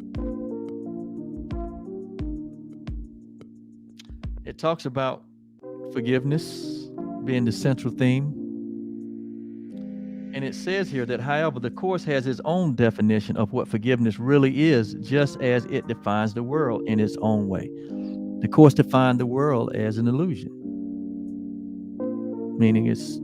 It talks about forgiveness being the central theme. And it says here that, however, the Course has its own definition of what forgiveness really is, just as it defines the world in its own way. The Course defined the world as an illusion, meaning it's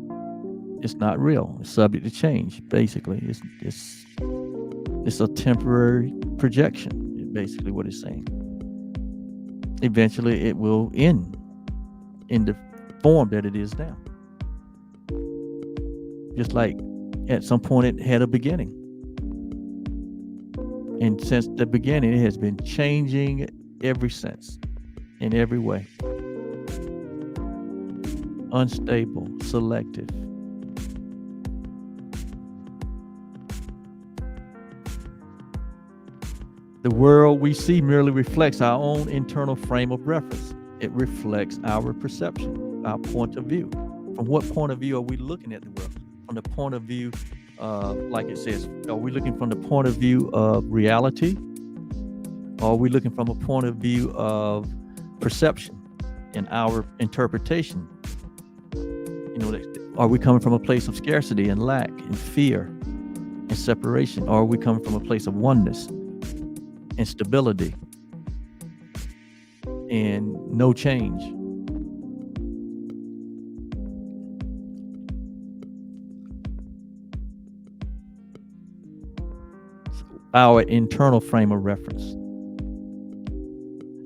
not real. It's subject to change. Basically, it's a temporary projection. Basically, what it's saying. Eventually, it will end in the form that it is now. Just like at some point it had a beginning. And since the beginning, it has been changing ever since, in every way. Unstable, selective. The world we see merely reflects our own internal frame of reference. It reflects our perception, our point of view. From what point of view are we looking at the world? From the point of view, like it says, are we looking from the point of view of reality? Or are we looking from a point of view of perception and our interpretation? Are we coming from a place of scarcity and lack and fear and separation? Or are we coming from a place of oneness and stability and no change? Our internal frame of reference.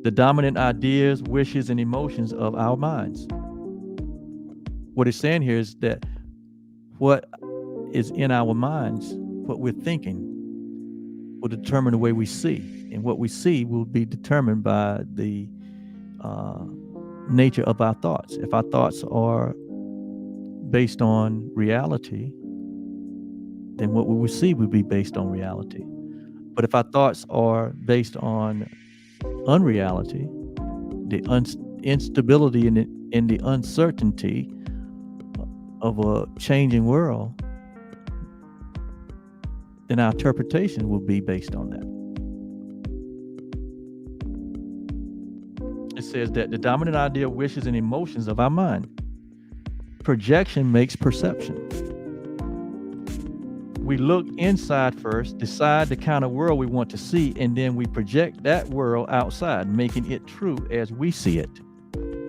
The dominant ideas, wishes, and emotions of our minds. What it's saying here is that what is in our minds, what we're thinking, will determine the way we see. And what we see will be determined by the nature of our thoughts. If our thoughts are based on reality, then what we will see will be based on reality. But if our thoughts are based on unreality, the instability and the uncertainty of a changing world, then our interpretation will be based on that. It says that the dominant idea, wishes, and emotions of our mind. Projection makes perception. We look inside first, decide the kind of world we want to see, and then we project that world outside, making it true as we see it.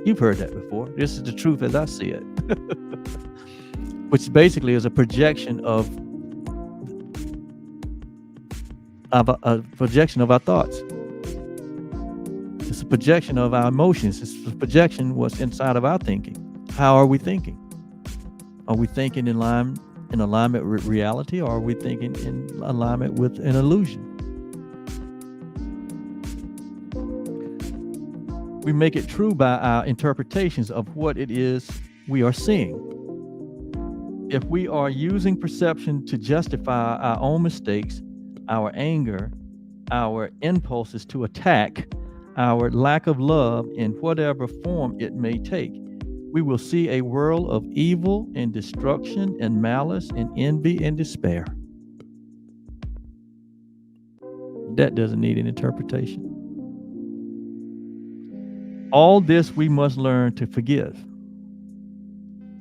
You've heard that before. This is the truth as I see it. Which basically is a projection of our thoughts. projection of our emotions. It's a projection what's inside of our thinking. How are we thinking? Are we thinking in alignment with reality, or are we thinking in alignment with an illusion? We make it true by our interpretations of what it is we are seeing. If we are using perception to justify our own mistakes, our anger, our impulses to attack, our lack of love in whatever form it may take, we will see a world of evil and destruction and malice and envy and despair. That doesn't need an interpretation. All this we must learn to forgive.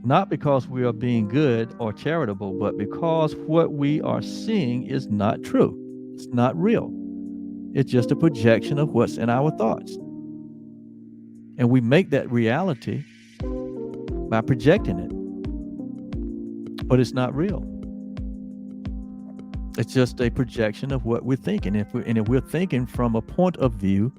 Not because we are being good or charitable, but because what we are seeing is not true. It's not real. It's just a projection of what's in our thoughts. And we make that reality by projecting it. But it's not real. It's just a projection of what we're thinking. If we're thinking from a point of view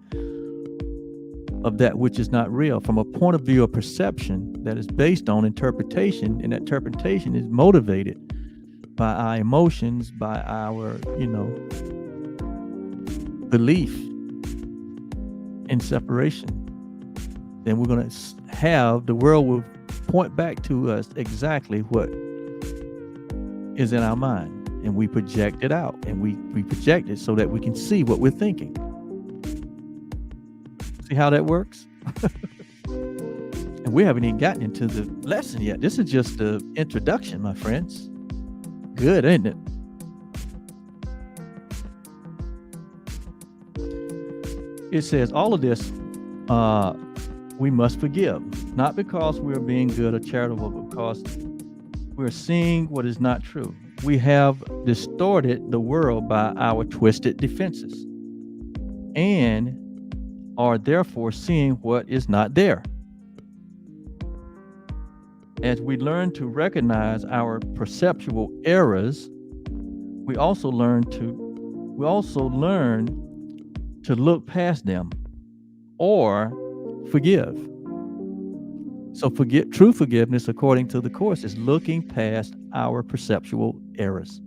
of that which is not real, from a point of view of perception that is based on interpretation, and that interpretation is motivated by our emotions, by our, belief in separation, then we're going to have, the world will point back to us exactly what is in our mind, and we project it out, and we project it so that we can see what we're thinking. See how that works? And we haven't even gotten into the lesson yet. This is just the introduction, my friends. Good, isn't it? It says all of this we must forgive, not because we're being good or charitable, but because we're seeing what is not true. We have distorted the world by our twisted defenses and are therefore seeing what is not there. As we learn to recognize our perceptual errors, we also learn to look past them or forgive. So true forgiveness, according to the Course, is looking past our perceptual errors,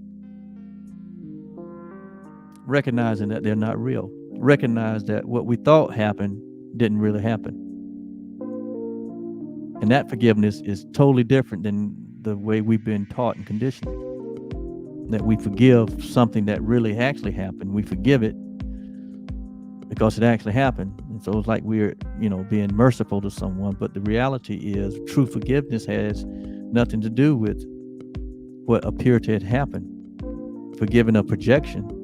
recognizing that they're not real. Recognize that what we thought happened didn't really happen. And that forgiveness is totally different than the way we've been taught and conditioned. That we forgive something that really actually happened. We forgive it because it actually happened. And so it's like we're, being merciful to someone. But the reality is true forgiveness has nothing to do with what appeared to have happened. Forgiving a projection.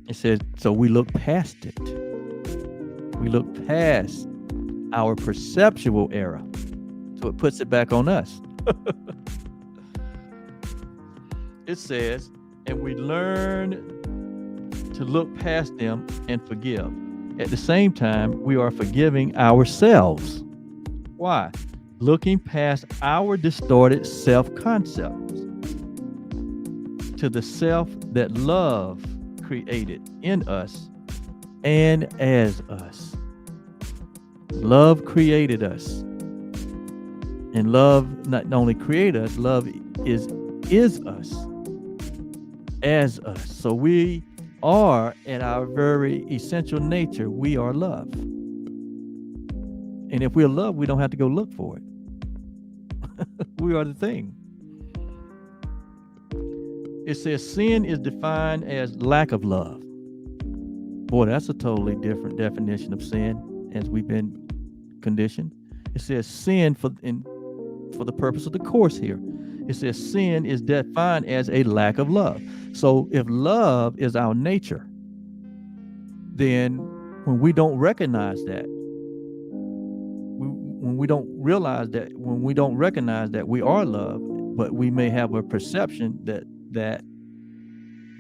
It says, so we look past it. We look past our perceptual error. So it puts it back on us. It says, and we learn to look past them and forgive. At the same time, we are forgiving ourselves. Why? Looking past our distorted self-concepts to the self that love created in us and as us. Love created us. And love not only created us, love is us, as us. So we are, at our very essential nature, we are love. And if we're love, we don't have to go look for it. We are the thing. It says sin is defined as lack of love. Boy, that's a totally different definition of sin as we've been conditioned. It says sin for the purpose of the Course here. It says sin is defined as a lack of love. So if love is our nature, then when we don't recognize that, when we don't recognize that we are love, but we may have a perception that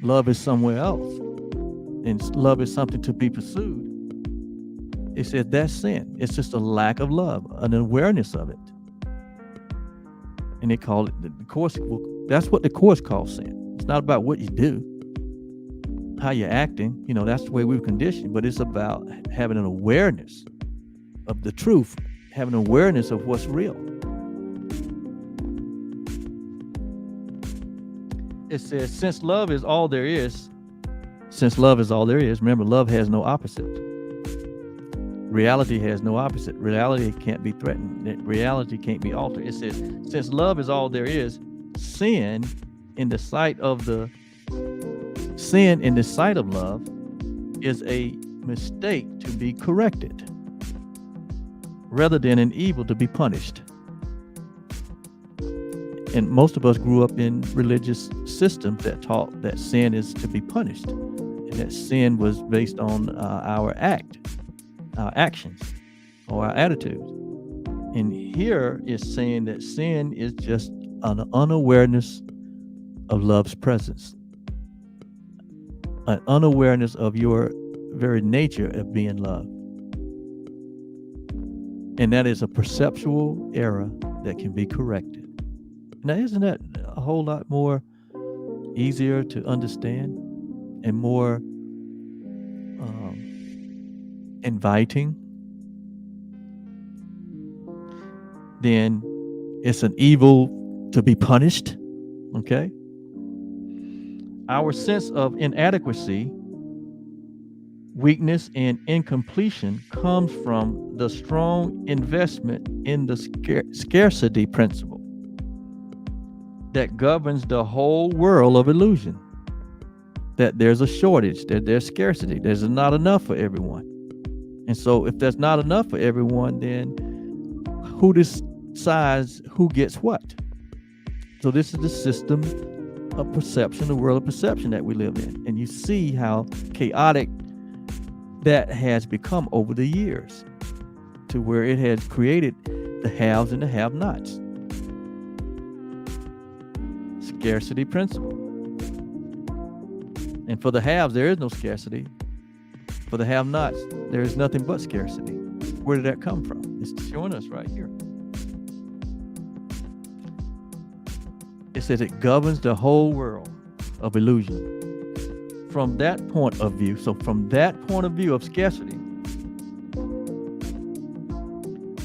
love is somewhere else and love is something to be pursued, it says that's sin. It's just a lack of love, an awareness of it. And they call it, the Course, that's what the Course calls sin. It's not about what you do. how you're acting. That's the way we were conditioned, but it's about having an awareness of the truth, having an awareness of what's real. It says, since love is all there is, remember, love has no opposite. Reality has no opposite. Reality can't be threatened. Reality can't be altered. It says, since love is all there is, sin in the sight of love is a mistake to be corrected rather than an evil to be punished. And most of us grew up in religious systems that taught that sin is to be punished, and that sin was based on our actions, or our attitudes. And here is saying that sin is just an unawareness of love's presence, an unawareness of your very nature of being loved. And that is a perceptual error that can be corrected. Now, isn't that a whole lot more easier to understand and more inviting than it's an evil to be punished? Okay? Our sense of inadequacy, weakness, and incompletion comes from the strong investment in the scarcity principle that governs the whole world of illusion. That there's a shortage, that there's scarcity, there's not enough for everyone. And so if there's not enough for everyone, then who decides who gets what? So this is the system of perception, the world of perception that we live in. And you see how chaotic that has become over the years, to where it has created the haves and the have-nots. Scarcity principle. And for the haves, there is no scarcity. For the have-nots, there is nothing but scarcity. Where did that come from? It's showing us right here. It says it governs the whole world of illusion. From that point of view, of scarcity,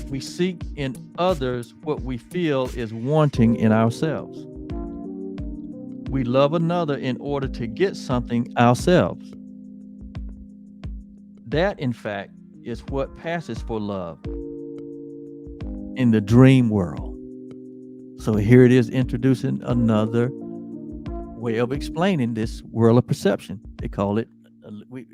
we seek in others what we feel is wanting in ourselves. We love another in order to get something ourselves. That, in fact, is what passes for love in the dream world. So here it is, introducing another way of explaining this world of perception. They call it, we've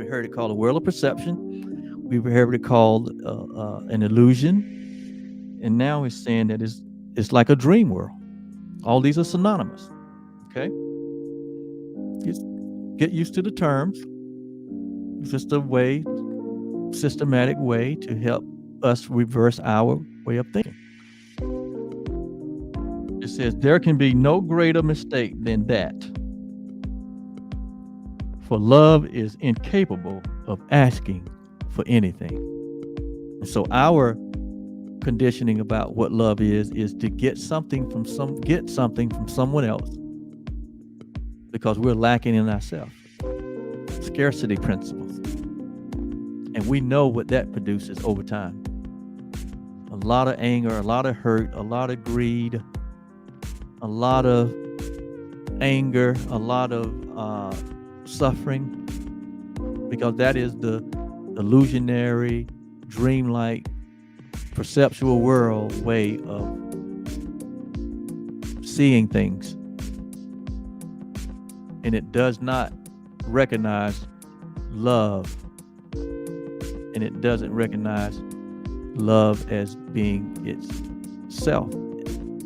heard it called a world of perception. We've heard it called an illusion. And now it's saying that it's like a dream world. All these are synonymous. Okay? Get used to the terms. It's just a systematic way to help us reverse our way of thinking. It says, there can be no greater mistake than that. For love is incapable of asking for anything. And so our conditioning about what love is to get something from someone else, because we're lacking in ourselves. Scarcity principles. And we know what that produces over time. A lot of anger, a lot of hurt, a lot of greed, a lot of anger, a lot of suffering, because that is the illusionary, dreamlike, perceptual world way of seeing things. And it does not recognize love, and it doesn't recognize love as being itself.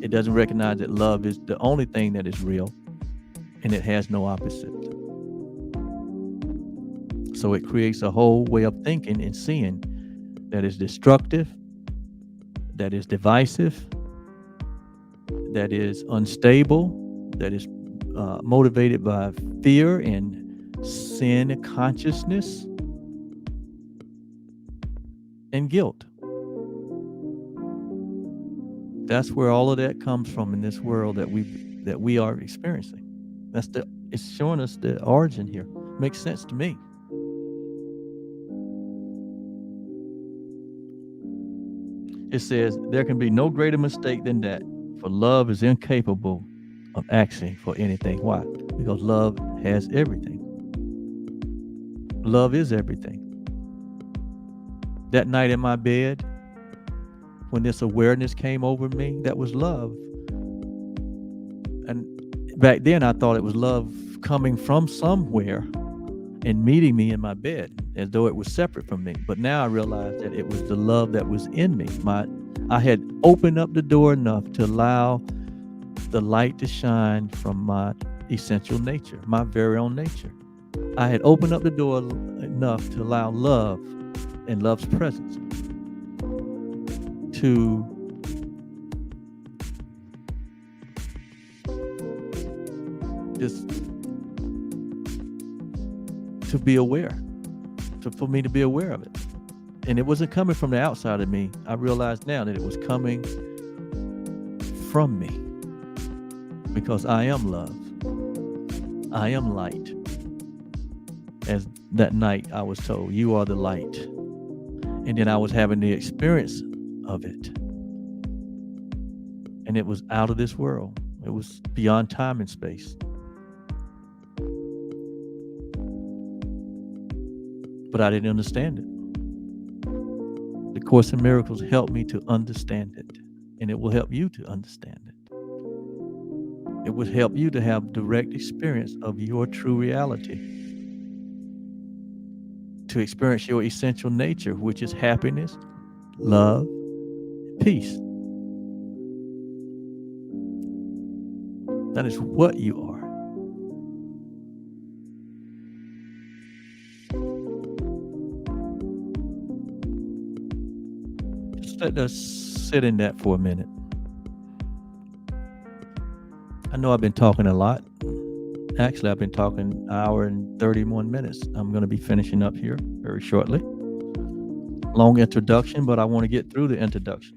It doesn't recognize that love is the only thing that is real, and it has no opposite. So it creates a whole way of thinking and seeing that is destructive, that is divisive, that is unstable, that is motivated by fear and sin consciousness and guilt. That's where all of that comes from in this world that we are experiencing. It's showing us the origin here. makes sense to me. It says, there can be no greater mistake than that, for love is incapable of asking for anything. Why? Because love has everything. Love is everything. That night in my bed, when this awareness came over me, that was love. And back then I thought it was love coming from somewhere and meeting me in my bed, as though it was separate from me. But now I realized that it was the love that was in me. I had opened up the door enough to allow the light to shine from my essential nature, my very own nature. I had opened up the door enough to allow love and love's presence to just to be aware, for me to be aware of it. And it wasn't coming from the outside of me. I realize now that it was coming from me, because I am love. I am light. As that night I was told, you are the light. And then I was having the experience of it. And it was out of this world. It was beyond time and space. But I didn't understand it. The Course in Miracles helped me to understand it. And it will help you to understand it. It will help you to have direct experience of your true reality. To experience your essential nature, which is happiness, love, peace. That is what you are. Just let us sit in that for a minute. I know I've been talking a lot. Actually, I've been talking an hour and 31 minutes. I'm going to be finishing up here very shortly. Long introduction, but I want to get through the introduction.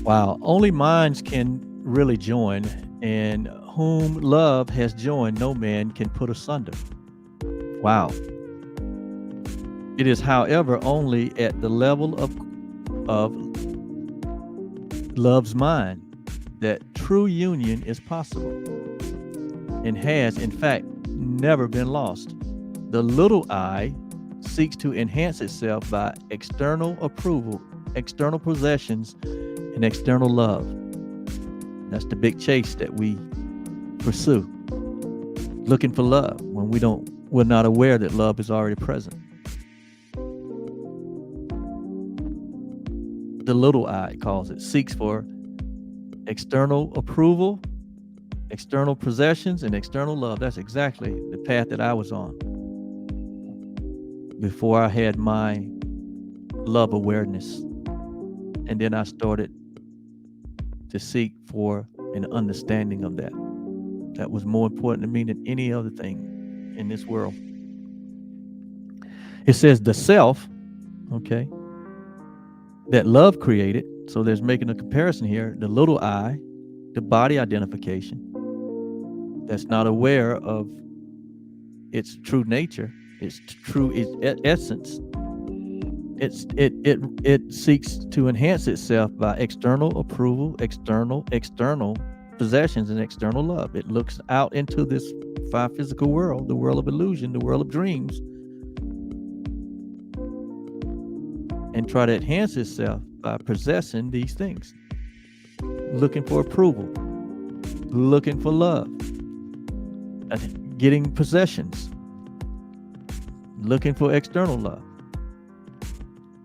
Wow. Only minds can really join, and whom love has joined, no man can put asunder. Wow. It is, however, only at the level of love's mind that true union is possible, and has, in fact, never been lost. The little I seeks to enhance itself by external approval, external possessions, and external love. That's the big chase that we pursue, looking for love when we're not aware that love is already present. The little I calls it, seeks for external approval, external possessions, and external love. That's exactly the path that I was on before I had my love awareness. And then I started to seek for an understanding of that. That was more important to me than any other thing in this world. It says the self, okay, that love created. So there's making a comparison here. The little I, the body identification, that's not aware of its true nature, its true essence. It seeks to enhance itself by external approval, external possessions, and external love. It looks out into this five physical world, the world of illusion, the world of dreams, and try to enhance itself by possessing these things, looking for approval, looking for love, and getting possessions, looking for external love.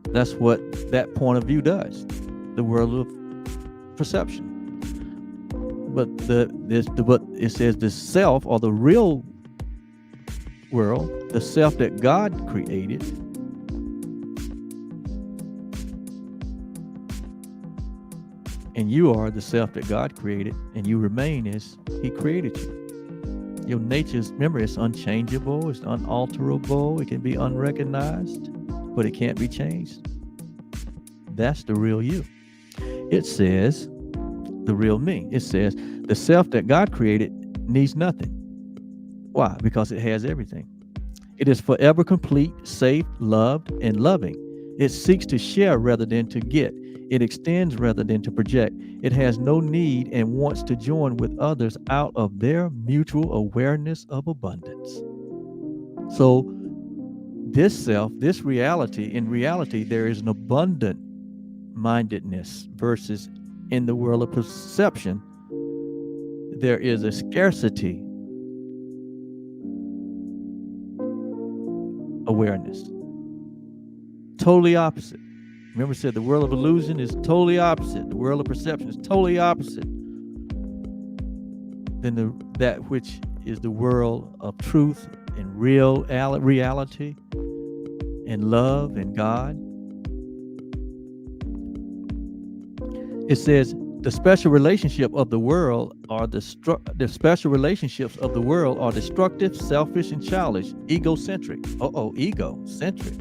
That's what that point of view does, the world of perception. But what it says, the self, or the real world, the self that God created, and you are the self that God created, and you remain as He created you. Your nature's, remember, it's unchangeable, it's unalterable, it can be unrecognized, but it can't be changed. That's the real you. It says, the real me. It says, The self that God created needs nothing. Why? Because it has everything. It is forever complete, safe, loved, and loving. It seeks to share rather than to get. It extends rather than to project. It has no need and wants to join with others out of their mutual awareness of abundance. So, this self, this reality, in reality, there is an abundant mindedness versus in the world of perception, there is a scarcity awareness. Totally opposite. Remember, I said the world of illusion is totally opposite. The world of perception is totally opposite than that which is the world of truth and reality and love and God. It says the special relationship of the world are the special relationships of the world are destructive, selfish, and childish, egocentric. Egocentric.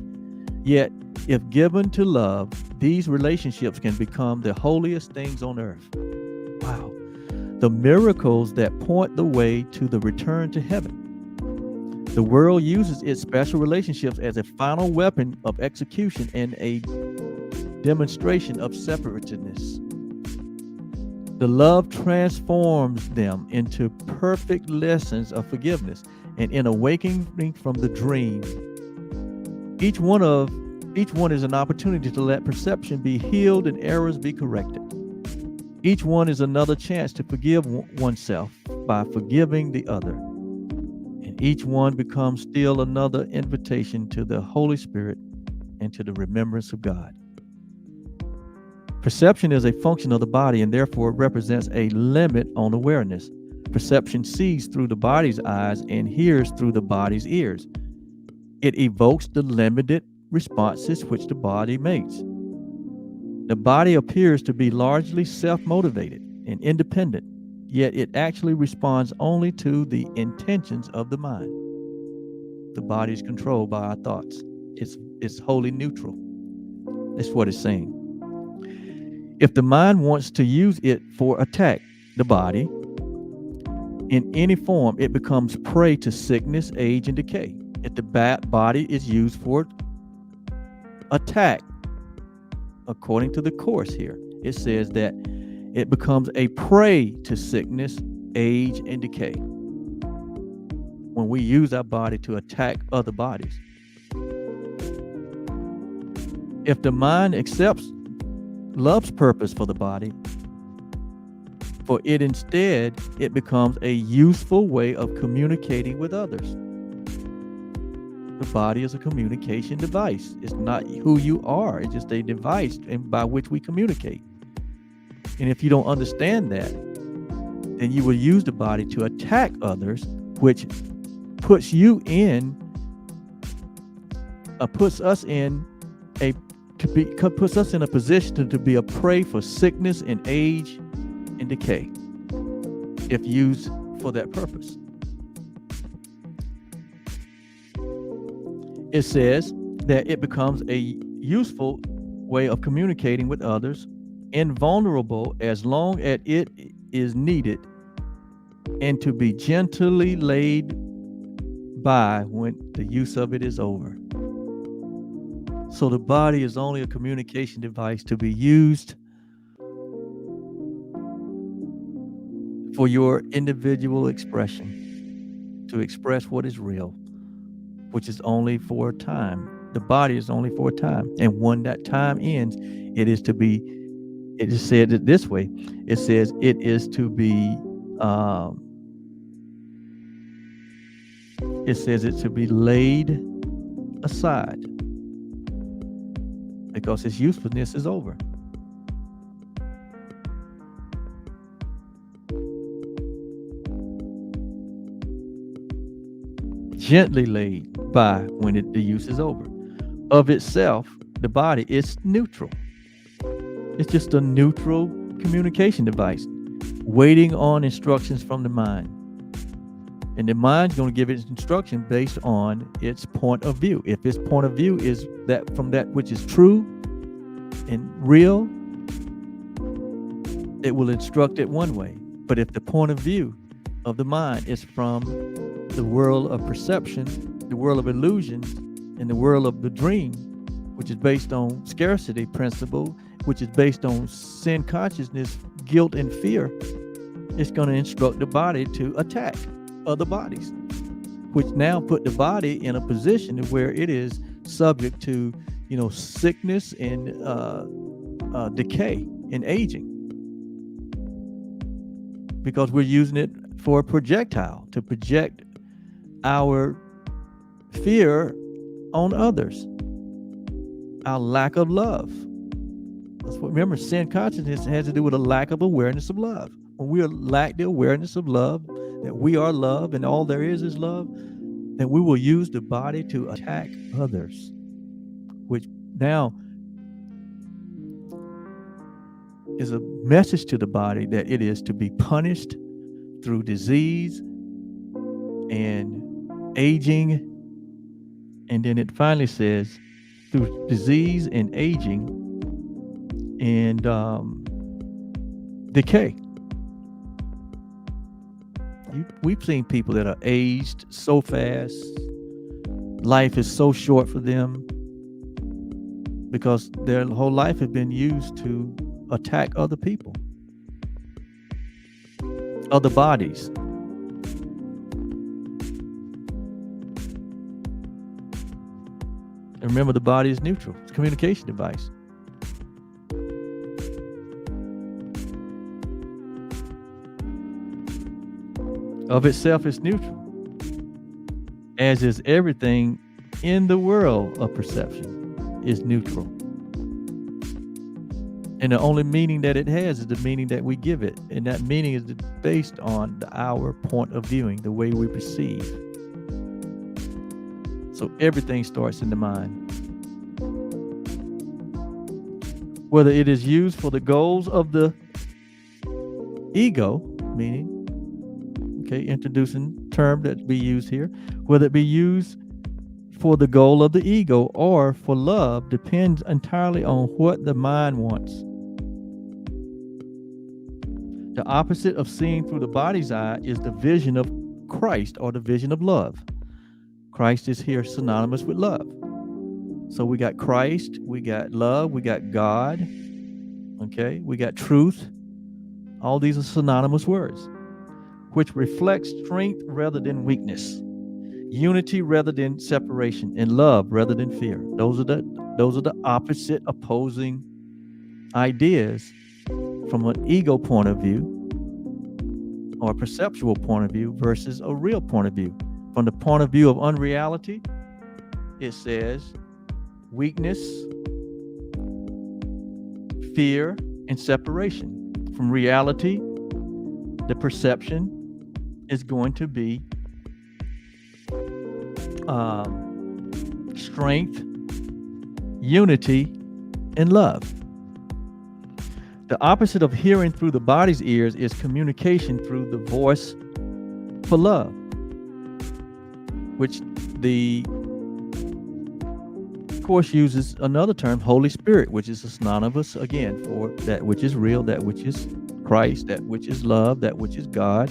Yet, if given to love, these relationships can become the holiest things on earth. Wow. The miracles that point the way to the return to heaven. The world uses its special relationships as a final weapon of execution and a demonstration of separativeness. The love transforms them into perfect lessons of forgiveness and in awakening from the dream. Each one is an opportunity to let perception be healed and errors be corrected. Each one is another chance to forgive oneself by forgiving the other. And each one becomes still another invitation to the Holy Spirit and to the remembrance of God. Perception is a function of the body and therefore represents a limit on awareness. Perception sees through the body's eyes and hears through the body's ears. It evokes the limited responses which the body makes. The body appears to be largely self-motivated and independent, yet it actually responds only to the intentions of the mind. The body is controlled by our thoughts. It's wholly neutral. That's what it's saying. If the mind wants to use it for attack, the body, in any form, it becomes prey to sickness, age, and decay. If the body is used for attack, according to the course here, it says that it becomes a prey to sickness, age, and decay. When we use our body to attack other bodies. If the mind accepts love's purpose for the body, for it instead, it becomes a useful way of communicating with others. The body is a communication device. It's not who you are. It's just a device by which we communicate. And if you don't understand that, then you will use the body to attack others, which puts you in, puts us in a position to be a prey for sickness and age and decay, if used for that purpose. It says that it becomes a useful way of communicating with others, invulnerable as long as it is needed, and to be gently laid by when the use of it is over. So the body is only a communication device to be used for your individual expression, to express what is real, which is only for a time. The body is only for a time. And when that time ends, it is said it this way. It says it is to be, laid aside because its usefulness is over. Gently laid by when the use is over. Of itself, the body is neutral. It's just a neutral communication device, waiting on instructions from the mind. And the mind's going to give its instruction based on its point of view. If its point of view is that from that which is true and real, it will instruct it one way. But if the point of view of the mind is from the world of perception, the world of illusions, and the world of the dream, which is based on scarcity principle, which is based on sin consciousness, guilt, and fear, it's going to instruct the body to attack other bodies, which now put the body in a position where it is subject to, sickness and decay and aging, because we're using it for a projectile to project our fear on others, our lack of love. That's what, remember, sin consciousness has to do with a lack of awareness of love. When we lack the awareness of love, that we are love and all there is love, then we will use the body to attack others, which now is a message to the body that it is to be punished through disease and aging. And then it finally says through disease and aging and decay. We've seen people that are aged so fast. Life is so short for them because their whole life has been used to attack other people, other bodies. And remember, the body is neutral. It's a communication device. Of itself, it's neutral, as is everything in the world of perception is neutral. And the only meaning that it has is the meaning that we give it. And that meaning is based on our point of viewing, the way we perceive. So everything starts in the mind. Whether it is used for the goals of the ego, meaning, introducing term that be used here, whether it be used for the goal of the ego or for love, depends entirely on what the mind wants. The opposite of seeing through the body's eye is the vision of Christ, or the vision of love. Christ is here synonymous with love. So we got Christ, we got love, we got God, we got truth. All these are synonymous words, which reflects strength rather than weakness, unity rather than separation, and love rather than fear. Those are the opposite, opposing ideas from an ego point of view or a perceptual point of view versus a real point of view. From the point of view of unreality, it says weakness, fear, and separation. From reality, the perception is going to be strength, unity, and love. The opposite of hearing through the body's ears is communication through the voice for love, which the Course uses another term, Holy Spirit, which is synonymous again for that which is real, that which is Christ, that which is love, that which is God.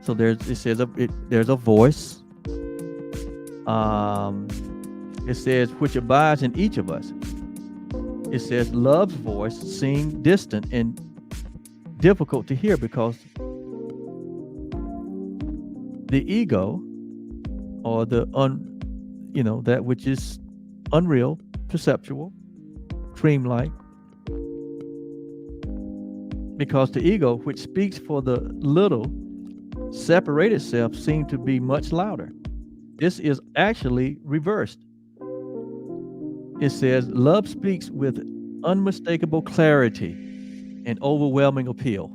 So there's a voice. It says which abides in each of us. It says love's voice seemed distant and difficult to hear because the ego, or that which is unreal, perceptual, dreamlike, because the ego, which speaks for the little, separate itself, seemed to be much louder. This is actually reversed. It says love speaks with unmistakable clarity and overwhelming appeal.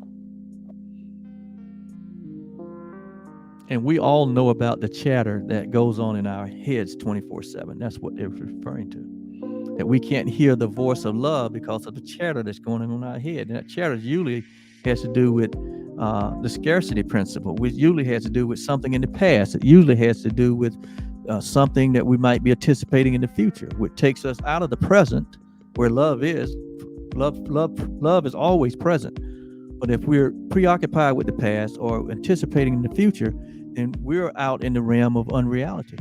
And we all know about the chatter that goes on in our heads 24/7. That's what they're referring to. That we can't hear the voice of love because of the chatter that's going on in our head. And that chatter usually has to do with the scarcity principle, which usually has to do with something in the past. It usually has to do with something that we might be anticipating in the future, which takes us out of the present, where love is, Love is always present. But if we're preoccupied with the past or anticipating the future, then we're out in the realm of unreality.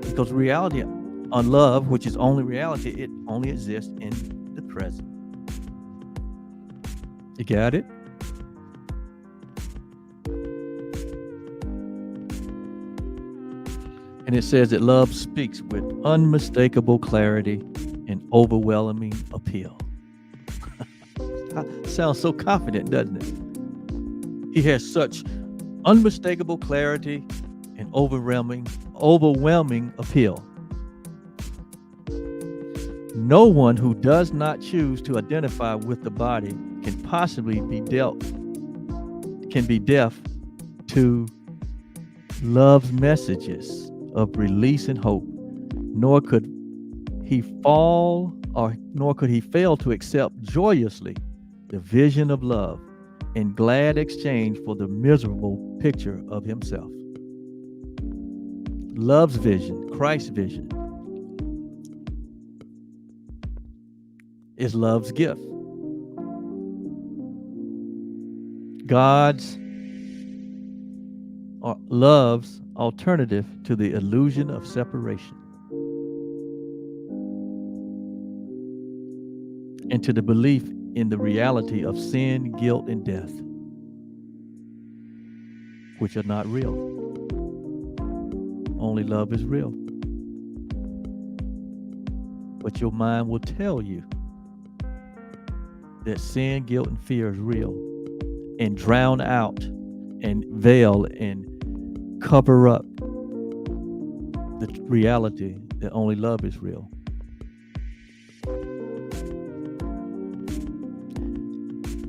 Because reality on love, which is only reality, it only exists in the present. You got it? And it says that love speaks with unmistakable clarity and overwhelming appeal. Sounds so confident, doesn't it? He has such unmistakable clarity and overwhelming appeal. No one who does not choose to identify with the body can possibly be deaf to love's messages of release and hope, nor could he fail to accept joyously the vision of love in glad exchange for the miserable picture of himself. Love's vision, Christ's vision, is love's gift. God's or love's alternative to the illusion of separation and to the belief in the reality of sin, guilt, and death, which are not real. Only love is real. But your mind will tell you that sin, guilt, and fear is real and drown out and veil and cover up the reality that only love is real.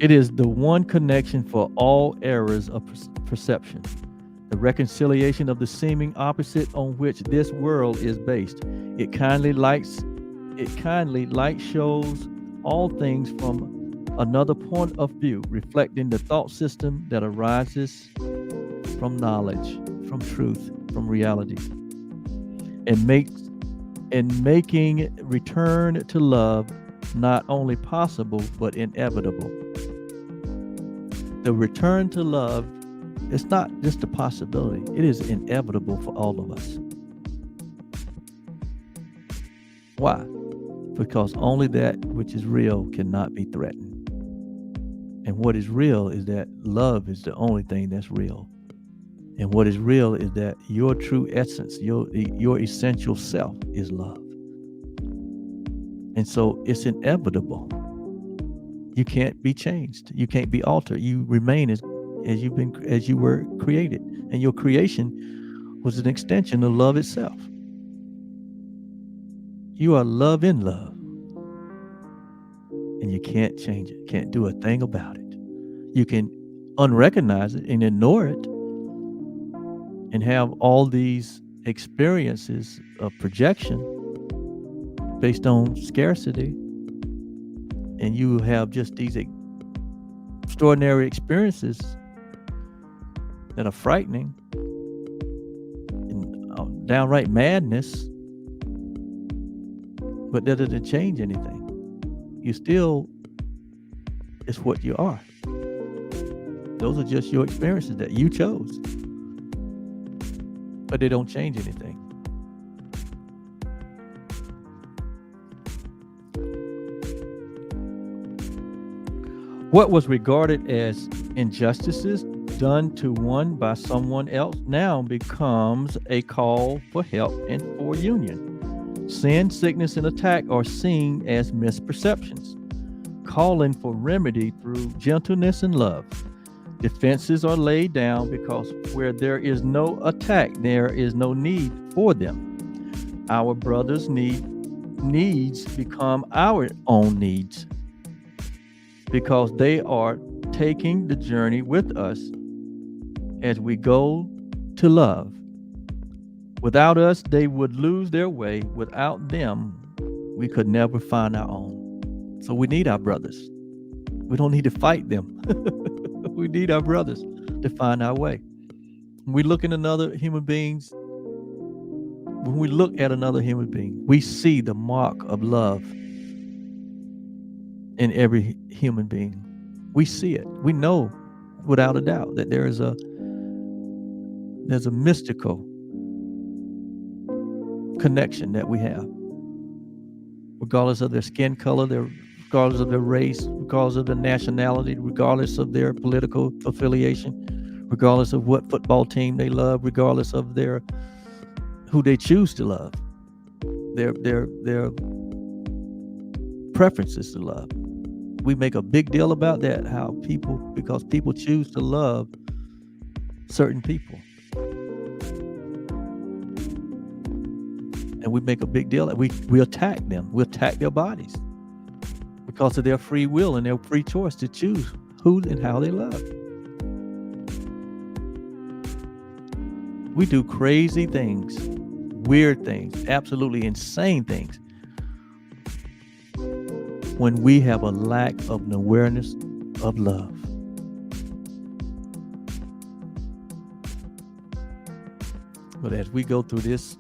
It is the one connection for all errors of perception, the reconciliation of the seeming opposite on which this world is based. It kindly light shows all things from another point of view, reflecting the thought system that arises from knowledge, from truth, from reality, and making return to love not only possible but inevitable. The return to love is not just a possibility, it is inevitable for all of us. Why? Because only that which is real cannot be threatened. And what is real is that love is the only thing that's real. And what is real is that your true essence, your essential self is love. And so it's inevitable. You can't be changed. You can't be altered. You remain as you were created. And your creation was an extension of love itself. You are love in love. And you can't change it. Can't do a thing about it. You can unrecognize it and ignore it and have all these experiences of projection based on scarcity. And you have just these extraordinary experiences that are frightening and downright madness, but that doesn't change anything. You still, it's what you are. Those are just your experiences that you chose, but they don't change anything. What was regarded as injustices done to one by someone else now becomes a call for help and for union. Sin, sickness, and attack are seen as misperceptions, calling for remedy through gentleness and love. Defenses are laid down because where there is no attack, there is no need for them. Our brothers' needs become our own needs, because they are taking the journey with us as we go to love. Without us, they would lose their way. Without them, we could never find our own. So we need our brothers. We don't need to fight them. We need our brothers to find our way. When we look at another human being, we see the mark of love in every human being. We see it. We know without a doubt that there's a mystical connection that we have, regardless of their skin color, regardless of their race, regardless of their nationality, regardless of their political affiliation, regardless of what football team they love, regardless of who they choose to love, their preferences to love. We make a big deal about that, because people choose to love certain people. And we make a big deal that we attack them. We attack their bodies because of their free will and their free choice to choose who and how they love. We do crazy things, weird things, absolutely insane things when we have a lack of an awareness of love. But as we go through this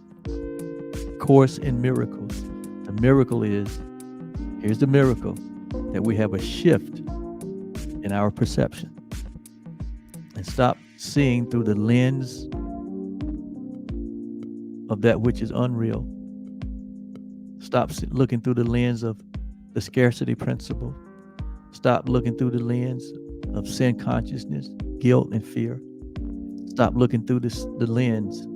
course in miracles, the miracle here's the miracle, that we have a shift in our perception and stop seeing through the lens of that which is unreal. Stop looking through the lens of the scarcity principle. Stop looking through the lens of sin consciousness, guilt, and fear. Stop looking through the lens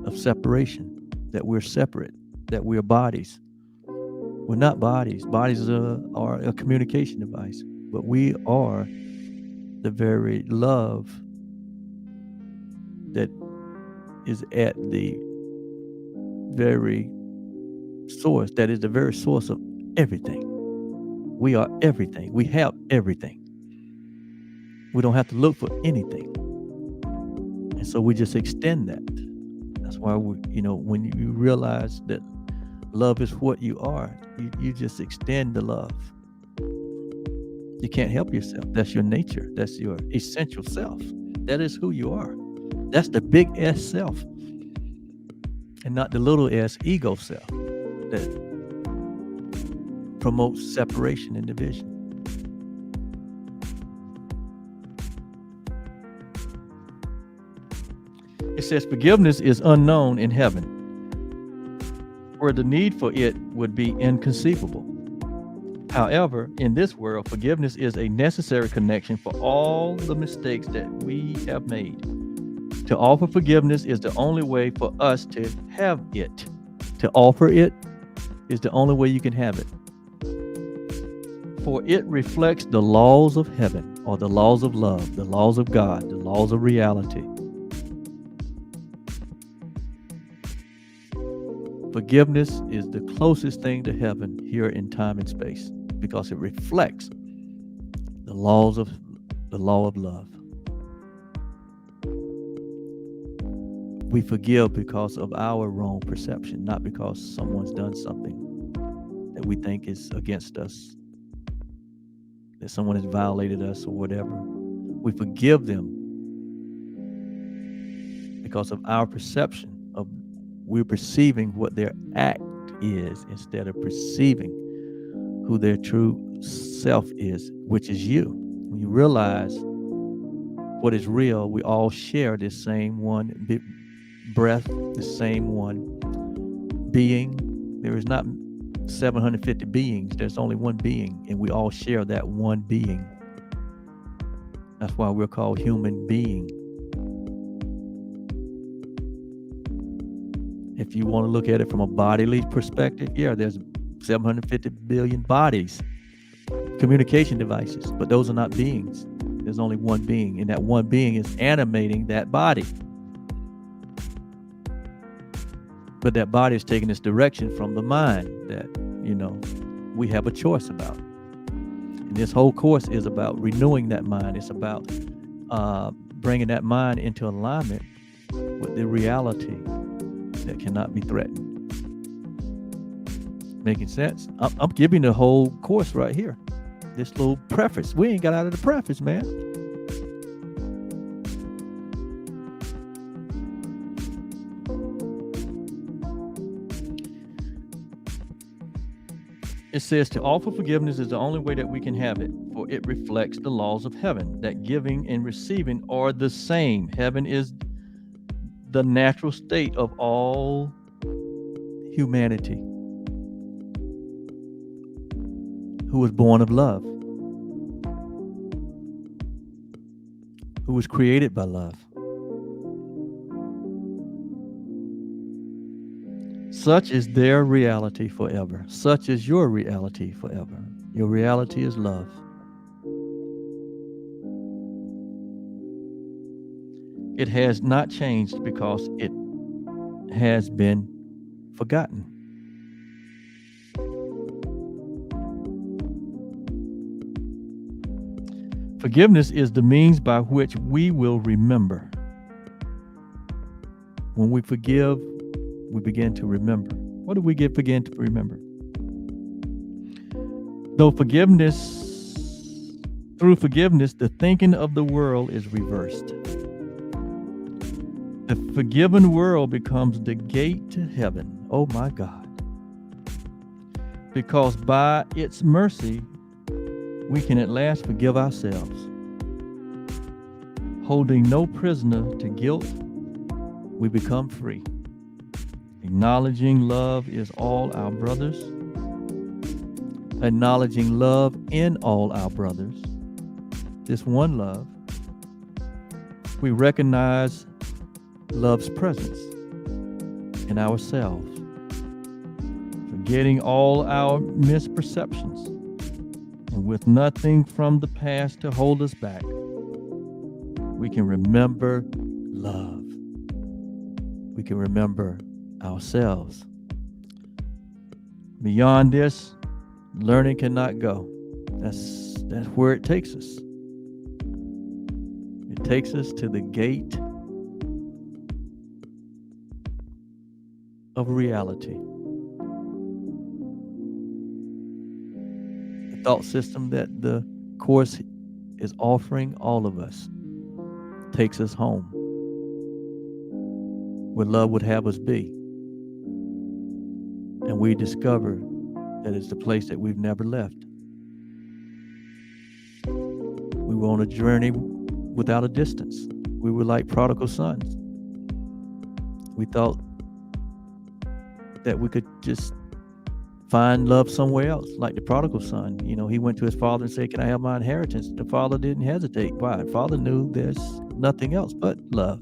of separation, that we're separate, that we're bodies. We're not bodies. Bodies are a communication device, but we are the very love that is at the very source, that is the very source of everything. We are everything. We have everything. We don't have to look for anything. And so we just extend that. That's why when you realize that love is what you are, you just extend the love. You can't help yourself. That's your nature. That's your essential self. That is who you are. That's the big S self, and not the little s ego self that promotes separation and division. It says forgiveness is unknown in heaven, where the need for it would be inconceivable. However, in this world, forgiveness is a necessary connection for all the mistakes that we have made. To offer forgiveness is the only way for us to have it. To offer it is the only way you can have it. For it reflects the laws of heaven, or the laws of love, the laws of God, the laws of reality. Forgiveness is the closest thing to heaven here in time and space, because it reflects the law of love. We forgive because of our wrong perception, not because someone's done something that we think is against us, that someone has violated us or whatever. We forgive them because of our perception of we're perceiving what their act is instead of perceiving who their true self is, which is you. When you realize what is real, we all share this same one breath, the same one being. There is not 750 beings. There's only one being, and we all share that one being. That's why we're called human being. If you want to look at it from a bodily perspective, yeah, there's 750 billion bodies, communication devices, but those are not beings. There's only one being, and that one being is animating that body. But that body is taking this direction from the mind that, we have a choice about. And this whole course is about renewing that mind. It's about bringing that mind into alignment with the reality that cannot be threatened. Making sense? I'm giving the whole course right here. This little preface. We ain't got out of the preface, man. It says to offer forgiveness is the only way that we can have it, for it reflects the laws of heaven, that giving and receiving are the same. Heaven is the natural state of all humanity who was born of love, who was created by love. Such is their reality forever. Such is your reality forever. Your reality is love. It has not changed because it has been forgotten. Forgiveness is the means by which we will remember. When we forgive, we begin to remember. What do we begin to remember? Through forgiveness, the thinking of the world is reversed. The forgiven world becomes the gate to heaven. Oh my God. Because by its mercy, we can at last forgive ourselves. Holding no prisoner to guilt, we become free. Acknowledging love is all our brothers. Acknowledging love in all our brothers. This one love. We recognize love's presence in ourselves. Forgetting all our misperceptions. And with nothing from the past to hold us back, we can remember love. We can remember ourselves. Beyond this, learning cannot go. That's where it takes us. It takes us to the gate of reality. The thought system that the Course is offering all of us takes us home, where love would have us be. And we discover that it's the place that we've never left. We were on a journey without a distance. We were like prodigal sons. We thought that we could just find love somewhere else, like the prodigal son. You know, he went to his father and said, "Can I have my inheritance?" The father didn't hesitate. Why? The father knew there's nothing else but love.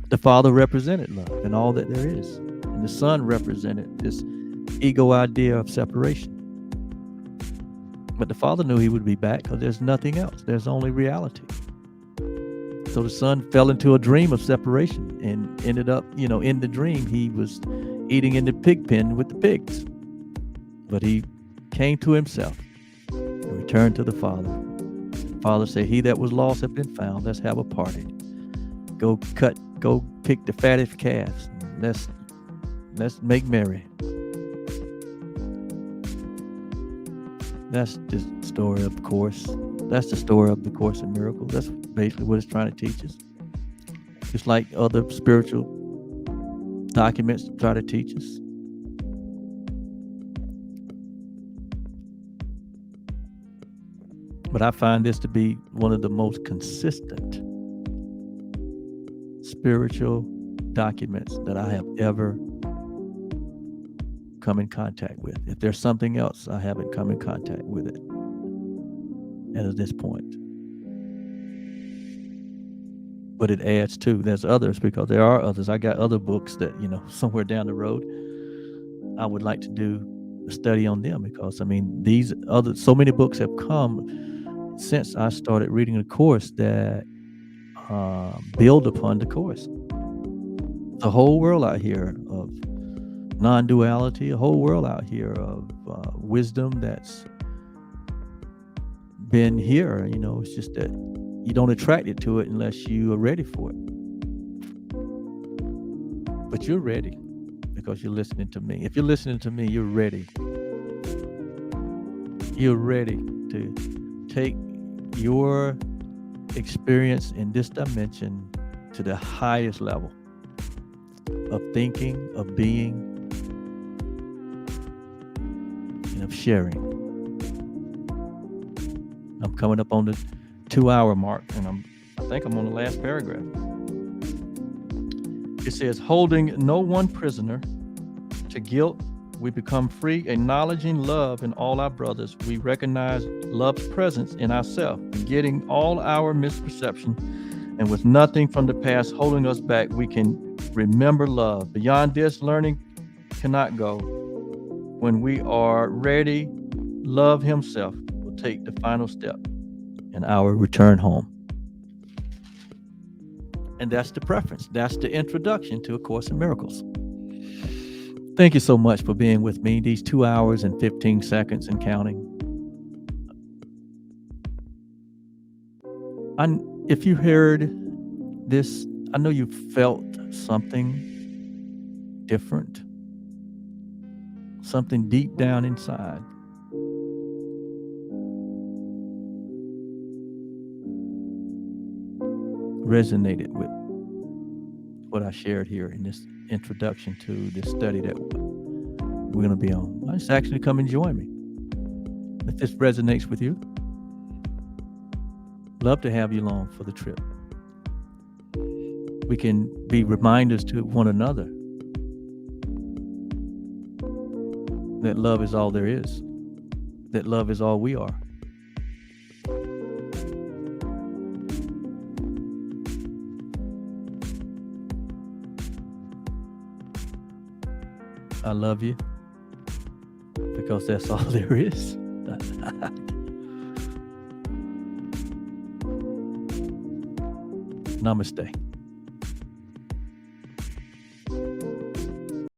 The father represented love and all that there is. And the son represented this ego idea of separation. But the father knew he would be back because there's nothing else. There's only reality. So the son fell into a dream of separation and ended up, in the dream, he was eating in the pig pen with the pigs. But he came to himself and returned to the father. The father said, "He that was lost hath been found. Let's have a party. Go pick the fattest calves. Let's make merry." That's the story of the Course. That's the story of the Course in Miracles. That's basically what it's trying to teach us. Just like other spiritual documents try to teach us. But I find this to be one of the most consistent spiritual documents that I have ever come in contact with. If there's something else, I haven't come in contact with it at this point. But it adds to, there's others, because there are others. I got other books that, somewhere down the road, I would like to do a study on them, because so many books have come since I started reading the Course that build upon the Course. The whole world out here of non-duality, a whole world out here of wisdom that's been here. It's just that you don't attract it to it unless you are ready for it. But you're ready because you're listening to me. If you're listening to me, you're ready. You're ready to take your experience in this dimension to the highest level of thinking, of being. and of sharing. I'm coming up on the 2-hour mark, and I think I'm on the last paragraph. It says, holding no one prisoner to guilt, we become free, acknowledging love in all our brothers. We recognize love's presence in ourselves, forgetting all our misperception, and with nothing from the past holding us back, we can remember love. Beyond this, learning cannot go. When we are ready, love himself will take the final step in our return home. And that's the preference. That's the introduction to A Course in Miracles. Thank you so much for being with me these 2 hours and 15 seconds and counting. If you heard this, I know you felt something different, something deep down inside. Resonated with what I shared here in this introduction to this study that we're going to be on. Just actually come and join me. If this resonates with you, love to have you along for the trip. We can be reminders to one another that love is all there is, that love is all we are. I love you because that's all there is. Namaste.